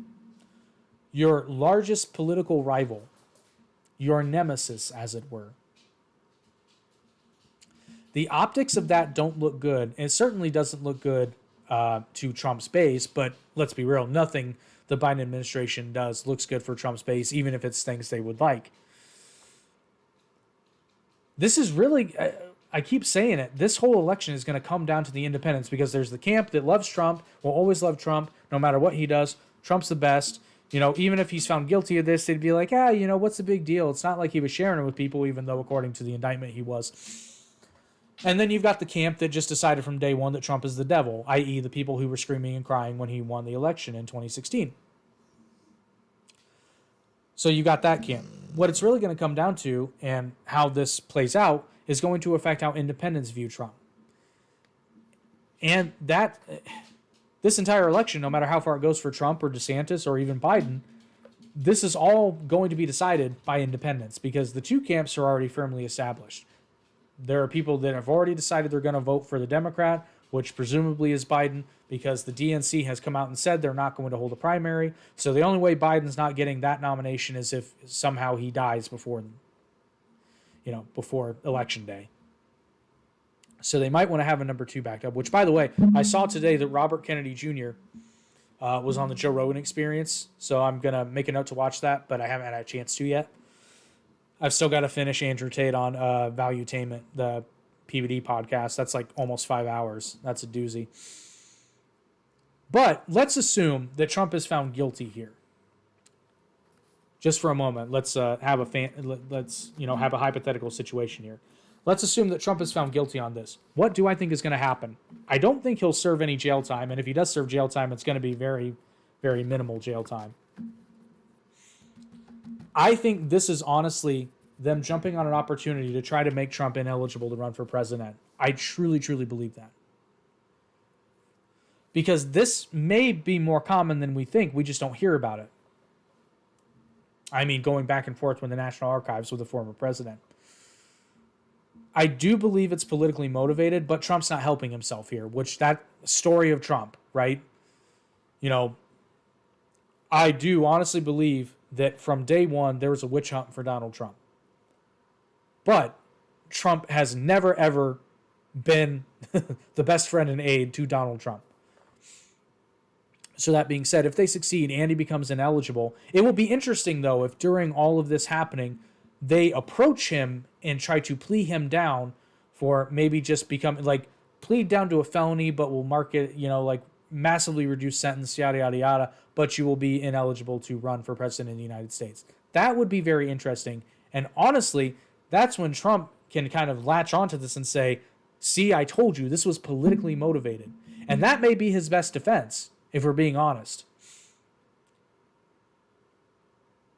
A: your largest political rival, your nemesis, as it were. The optics of that don't look good. It certainly doesn't look good to Trump's base, but let's be real, nothing the Biden administration does looks good for Trump's base, even if it's things they would like. This is really, I keep saying it, this whole election is going to come down to the independents, because there's the camp that loves Trump, will always love Trump, no matter what he does. Trump's the best. Even if he's found guilty of this, they'd be like, what's the big deal? It's not like he was sharing it with people, even though according to the indictment he was. And then you've got the camp that just decided from day one that Trump is the devil, i.e. the people who were screaming and crying when he won the election in 2016. So you got that camp. What it's really going to come down to, and how this plays out, is going to affect how independents view Trump. And this entire election, no matter how far it goes for Trump or DeSantis or even Biden, this is all going to be decided by independents, because the two camps are already firmly established. There are people that have already decided they're going to vote for the Democrat, which presumably is Biden, because the DNC has come out and said they're not going to hold a primary. So the only way Biden's not getting that nomination is if somehow he dies before election day. So they might want to have a number two backed up, which, by the way, I saw today that Robert Kennedy Jr. Was on the Joe Rogan Experience. So I'm going to make a note to watch that, but I haven't had a chance to yet. I've still got to finish Andrew Tate on Valuetainment, the PVD podcast. That's like almost 5 hours. That's a doozy. But let's assume that Trump is found guilty here. Just for a moment, let's have a hypothetical situation here. Let's assume that Trump is found guilty on this. What do I think is going to happen? I don't think he'll serve any jail time, and if he does serve jail time, it's going to be very, very minimal jail time. I think this is honestly them jumping on an opportunity to try to make Trump ineligible to run for president. I truly, truly believe that. Because this may be more common than we think. We just don't hear about it. I mean, going back and forth with the National Archives with a former president. I do believe it's politically motivated, but Trump's not helping himself here, which that story of Trump, right? I do honestly believe that from day one, there was a witch hunt for Donald Trump. But Trump has never, ever been the best friend and aide to Donald Trump. So that being said, if they succeed and he becomes ineligible, it will be interesting, though, if during all of this happening, they approach him and try to plea him down for maybe just plead down to a felony, but will mark it, massively reduced sentence, yada, yada, yada, but you will be ineligible to run for president in the United States. That would be very interesting. And honestly, that's when Trump can kind of latch onto this and say, see, I told you, this was politically motivated. And that may be his best defense, if we're being honest.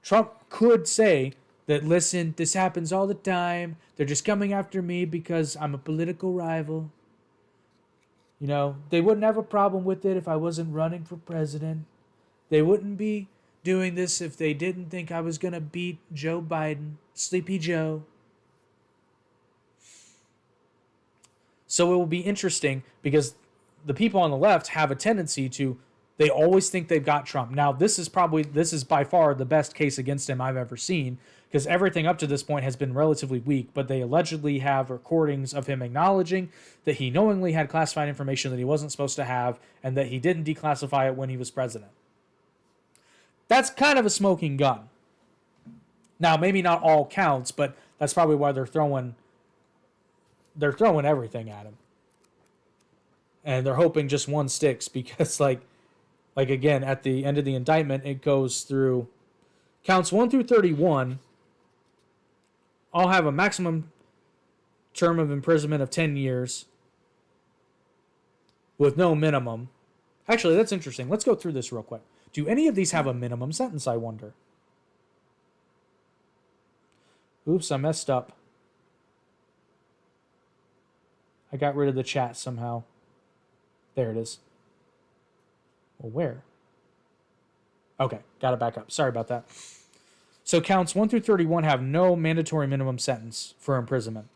A: Trump could say that, listen, this happens all the time. They're just coming after me because I'm a political rival. They wouldn't have a problem with it if I wasn't running for president. They wouldn't be doing this if they didn't think I was going to beat Joe Biden. Sleepy Joe. So it will be interesting because the people on the left have a tendency to, they always think they've got Trump. Now, this is by far the best case against him I've ever seen, because everything up to this point has been relatively weak, but they allegedly have recordings of him acknowledging that he knowingly had classified information that he wasn't supposed to have and that he didn't declassify it when he was president. That's kind of a smoking gun. Now, maybe not all counts, but that's probably why they're throwing everything at him. And they're hoping just one sticks because like again, at the end of the indictment, it goes through counts 1 through 31. All have a maximum term of imprisonment of 10 years with no minimum. Actually, that's interesting. Let's go through this real quick. Do any of these have a minimum sentence, I wonder? Oops, I messed up. I got rid of the chat somehow. There it is. Well, where? Okay, got it back up. Sorry about that. So counts 1 through 31 have no mandatory minimum sentence for imprisonment.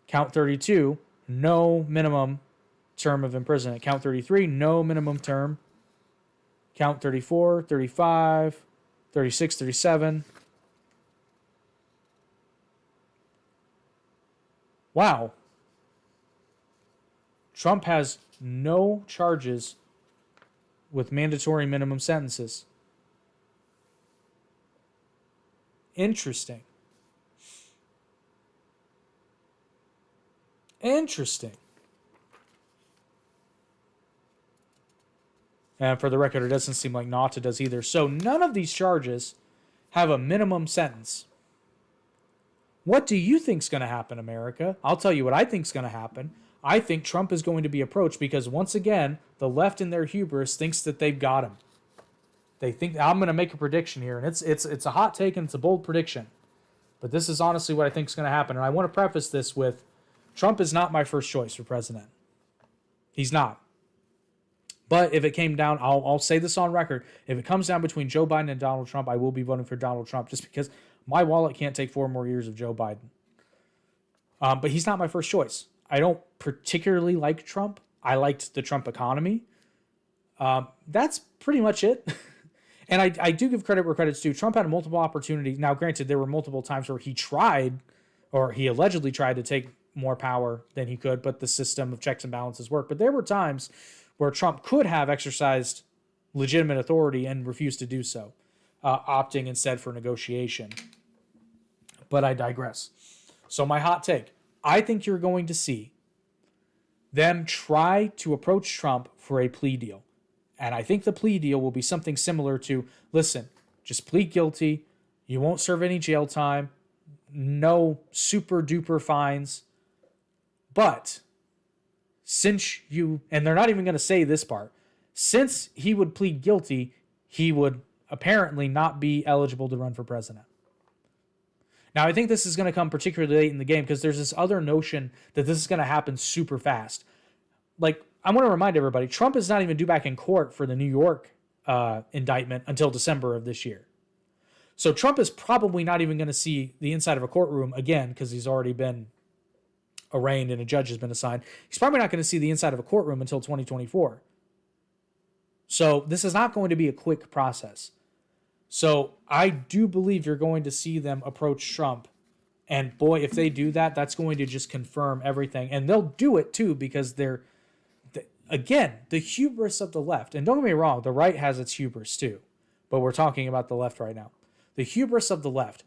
A: Count 32, no minimum term of imprisonment. Count 33, no minimum term. Count 34, 35, 36, 37. Wow. Trump has no charges with mandatory minimum sentences. Interesting. Interesting. And for the record, it doesn't seem like Nauta does either. So none of these charges have a minimum sentence. What do you think's going to happen, America? I'll tell you what I think's going to happen. I think Trump is going to be approached because, once again, the left in their hubris thinks that they've got him. They think, I'm going to make a prediction here, and it's a hot take and it's a bold prediction. But this is honestly what I think is going to happen. And I want to preface this with, Trump is not my first choice for president. He's not. But if it came down, I'll say this on record, if it comes down between Joe Biden and Donald Trump, I will be voting for Donald Trump just because my wallet can't take 4 more years of Joe Biden. But he's not my first choice. I don't particularly like Trump. I liked the Trump economy. That's pretty much it. And I do give credit where credit's due. Trump had multiple opportunities. Now, granted, there were multiple times where he tried, or he allegedly tried to take more power than he could, but the system of checks and balances worked. But there were times where Trump could have exercised legitimate authority and refused to do so, opting instead for negotiation. But I digress. So my hot take, I think you're going to see them try to approach Trump for a plea deal. And I think the plea deal will be something similar to, listen, just plead guilty. You won't serve any jail time. No super duper fines. But since you, and they're not even going to say this part, since he would plead guilty, he would apparently not be eligible to run for president. Now, I think this is going to come particularly late in the game because there's this other notion that this is going to happen super fast. Like, I want to remind everybody, Trump is not even due back in court for the New York indictment until December of this year. So Trump is probably not even going to see the inside of a courtroom again because he's already been arraigned and a judge has been assigned. He's probably not going to see the inside of a courtroom until 2024. So this is not going to be a quick process. So I do believe you're going to see them approach Trump. And boy, if they do that, that's going to just confirm everything. And they'll do it too because they're, again, the hubris of the left. And don't get me wrong, the right has its hubris too. But we're talking about the left right now. The hubris of the left.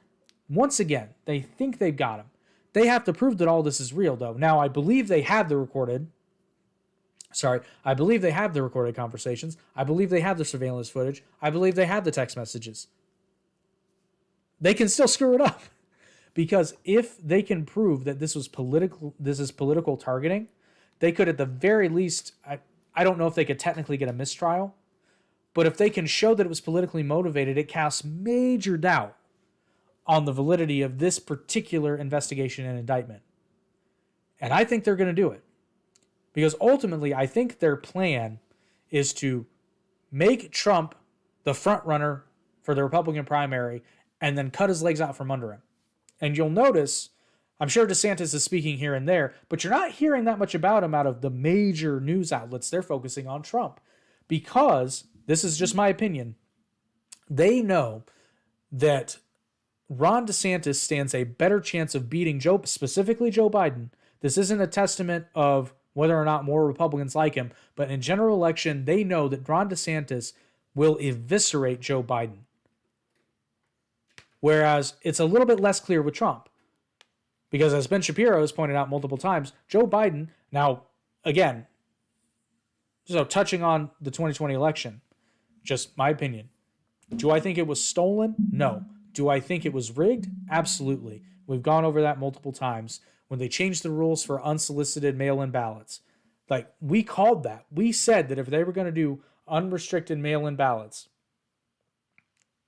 A: Once again, they think they've got him. They have to prove that all this is real, though. Now, I believe they have the recorded conversations. I believe they have the surveillance footage. I believe they have the text messages. They can still screw it up. Because if they can prove that this is political targeting, they could at the very least, I don't know if they could technically get a mistrial, but if they can show that it was politically motivated, it casts major doubt on the validity of this particular investigation and indictment. And I think they're going to do it. Because ultimately, I think their plan is to make Trump the front runner for the Republican primary and then cut his legs out from under him. And you'll notice, I'm sure DeSantis is speaking here and there, but you're not hearing that much about him out of the major news outlets. They're focusing on Trump because, this is just my opinion, they know that Ron DeSantis stands a better chance of beating specifically Joe Biden. This isn't a testament of whether or not more Republicans like him, but in general election, they know that Ron DeSantis will eviscerate Joe Biden. Whereas it's a little bit less clear with Trump. Because as Ben Shapiro has pointed out multiple times, Joe Biden, now, again, so touching on the 2020 election, just my opinion. Do I think it was stolen? No. Do I think it was rigged? Absolutely. We've gone over that multiple times. When they changed the rules for unsolicited mail-in ballots, like, we called that. We said that if they were going to do unrestricted mail-in ballots,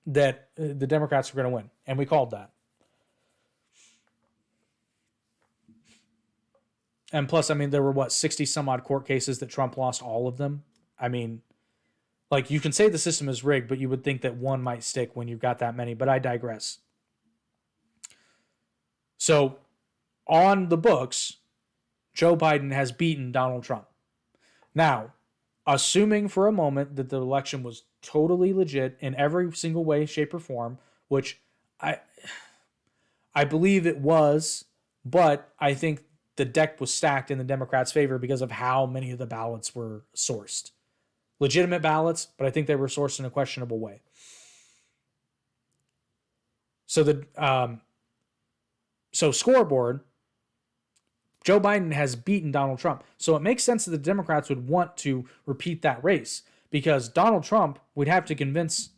A: that the Democrats were going to win. And we called that. And plus, I mean, there were, 60 some odd court cases that Trump lost all of them. I mean, like, you can say the system is rigged, but you would think that one might stick when you've got that many. But I digress. So, on the books, Joe Biden has beaten Donald Trump. Now, assuming for a moment that the election was totally legit in every single way, shape, or form, which I believe it was, but I think the deck was stacked in the Democrats' favor because of how many of the ballots were sourced. Legitimate ballots, but I think they were sourced in a questionable way. So scoreboard, Joe Biden has beaten Donald Trump. So it makes sense that the Democrats would want to repeat that race because Donald Trump would have to convince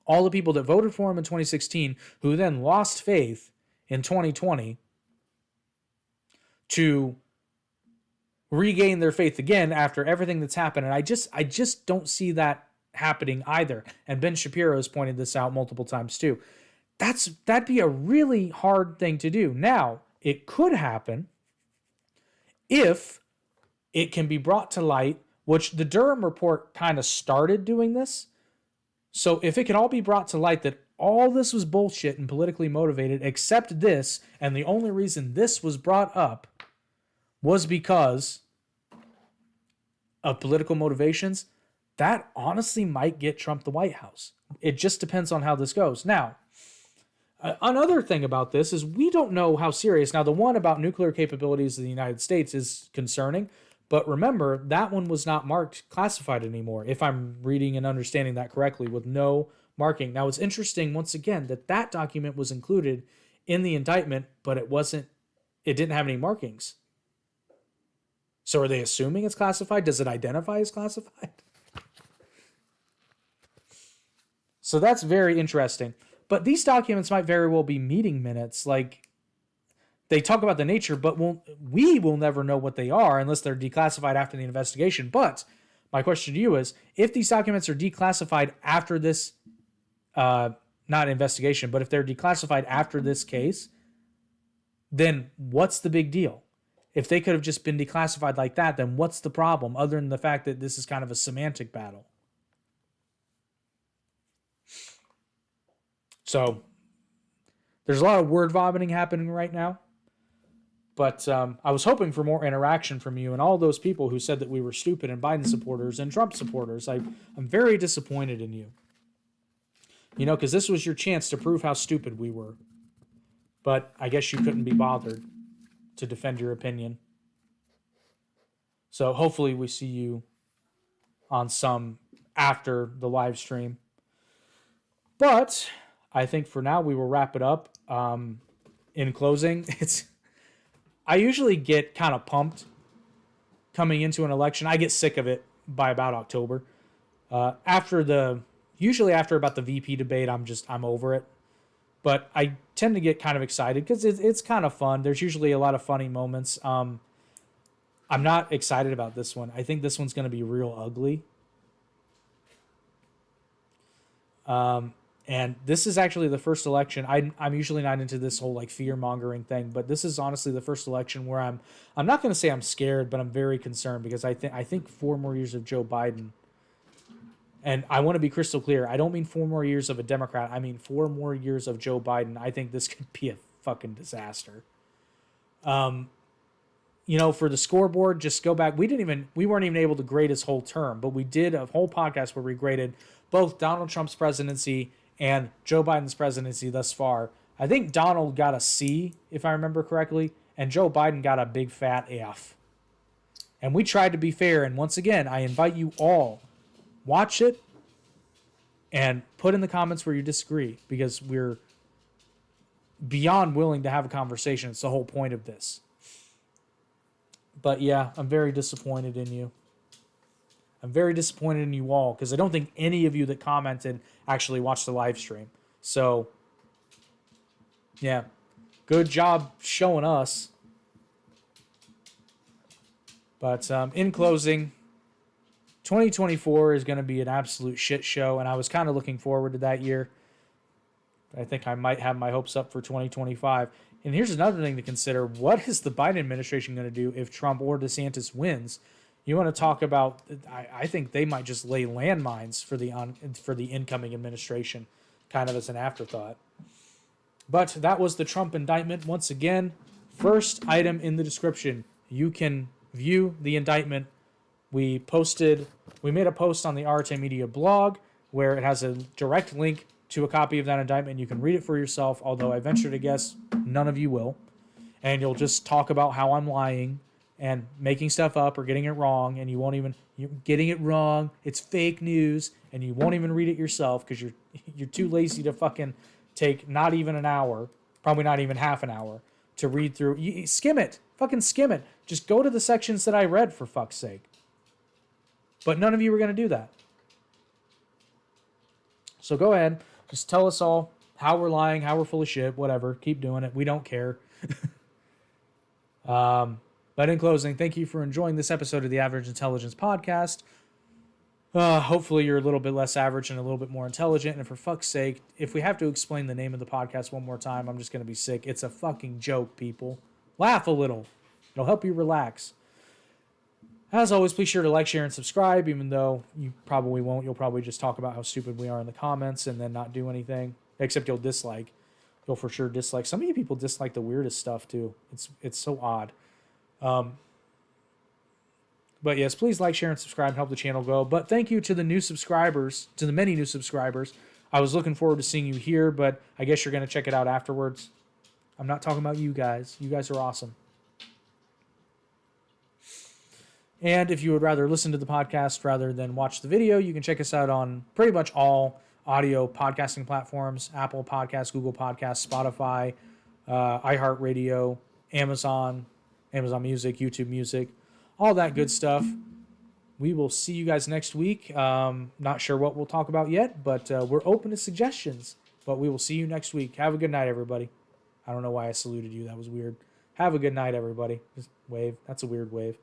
A: all the people that voted for him in 2016, who then lost faith in 2020, to regain their faith again after everything that's happened. And I just don't see that happening either. And Ben Shapiro has pointed this out multiple times too. That'd be a really hard thing to do. Now, it could happen if it can be brought to light, which the Durham report kind of started doing this. So if it can all be brought to light that all this was bullshit and politically motivated except this, and the only reason this was brought up was because of political motivations, that honestly might get Trump the White House. It just depends on how this goes. Now, another thing about this is we don't know how serious. Now, the one about nuclear capabilities of the United States is concerning, but remember, that one was not marked classified anymore, if I'm reading and understanding that correctly, with no marking. Now, it's interesting, once again, that document was included in the indictment, but it didn't have any markings. So are they assuming it's classified? Does it identify as classified? So that's very interesting. But these documents might very well be meeting minutes. Like, they talk about the nature, but we will never know what they are unless they're declassified after the investigation. But my question to you is, if these documents are declassified after this, not investigation, but if they're declassified after this case, then what's the big deal? If they could have just been declassified like that, then what's the problem other than the fact that this is kind of a semantic battle? So there's a lot of word vomiting happening right now. But I was hoping for more interaction from you and all those people who said that we were stupid and Biden supporters and Trump supporters. I'm very disappointed in you. Because this was your chance to prove how stupid we were. But I guess you couldn't be bothered to defend your opinion. So hopefully we see you on some after the live stream. But I think for now we will wrap it up. In closing, I usually get kind of pumped coming into an election. I get sick of it by about October. Usually after about the VP debate, I'm over it. But I tend to get kind of excited because it's kind of fun. There's usually a lot of funny moments. I'm not excited about this one. I think this one's going to be real ugly. And this is actually the first election. I'm usually not into this whole like fear mongering thing, but this is honestly the first election where I'm not going to say I'm scared, but I'm very concerned because I think 4 more years of Joe Biden And I want to be crystal clear. I don't mean 4 more years of a Democrat. I mean 4 more years of Joe Biden. I think this could be a fucking disaster. For the scoreboard, just go back. We weren't even able to grade his whole term, but we did a whole podcast where we graded both Donald Trump's presidency and Joe Biden's presidency thus far. I think Donald got a C, if I remember correctly, and Joe Biden got a big fat F. And we tried to be fair. And once again, I invite you all, watch it and put in the comments where you disagree, because we're beyond willing to have a conversation. It's the whole point of this. But yeah, I'm very disappointed in you. I'm very disappointed in you all, because I don't think any of you that commented actually watched the live stream. So, yeah, good job showing us. But in closing, 2024 is going to be an absolute shit show, and I was kind of looking forward to that year. I think I might have my hopes up for 2025. And here's another thing to consider. What is the Biden administration going to do if Trump or DeSantis wins? You want to talk about, I think they might just lay landmines for the incoming administration, kind of as an afterthought. But that was the Trump indictment. Once again, first item in the description. You can view the indictment. We made a post on the RTA Media blog where it has a direct link to a copy of that indictment. You can read it for yourself, although I venture to guess none of you will. And you'll just talk about how I'm lying and making stuff up or getting it wrong, and you're getting it wrong. It's fake news, and you won't even read it yourself because you're too lazy to fucking take not even an hour, probably not even half an hour, to read through. You skim it. Fucking skim it. Just go to the sections that I read, for fuck's sake. But none of you were going to do that. So go ahead. Just tell us all how we're lying, how we're full of shit, whatever. Keep doing it. We don't care. But in closing, thank you for enjoying this episode of the Average Intelligence Podcast. Hopefully you're a little bit less average and a little bit more intelligent. And for fuck's sake, if we have to explain the name of the podcast one more time, I'm just going to be sick. It's a fucking joke, people. Laugh a little. It'll help you relax. As always, please sure to like, share, and subscribe, even though you probably won't. You'll probably just talk about how stupid we are in the comments and then not do anything. Except you'll dislike. You'll for sure dislike. Some of you people dislike the weirdest stuff, too. It's so odd. But yes, please like, share, and subscribe and help the channel grow. But thank you to the new subscribers, to the many new subscribers. I was looking forward to seeing you here, but I guess you're going to check it out afterwards. I'm not talking about you guys. You guys are awesome. And if you would rather listen to the podcast rather than watch the video, you can check us out on pretty much all audio podcasting platforms: Apple Podcasts, Google Podcasts, Spotify, iHeartRadio, Amazon Music, YouTube Music, all that good stuff. We will see you guys next week. Not sure what we'll talk about yet, but we're open to suggestions. But we will see you next week. Have a good night, everybody. I don't know why I saluted you. That was weird. Have a good night, everybody. Just wave. That's a weird wave.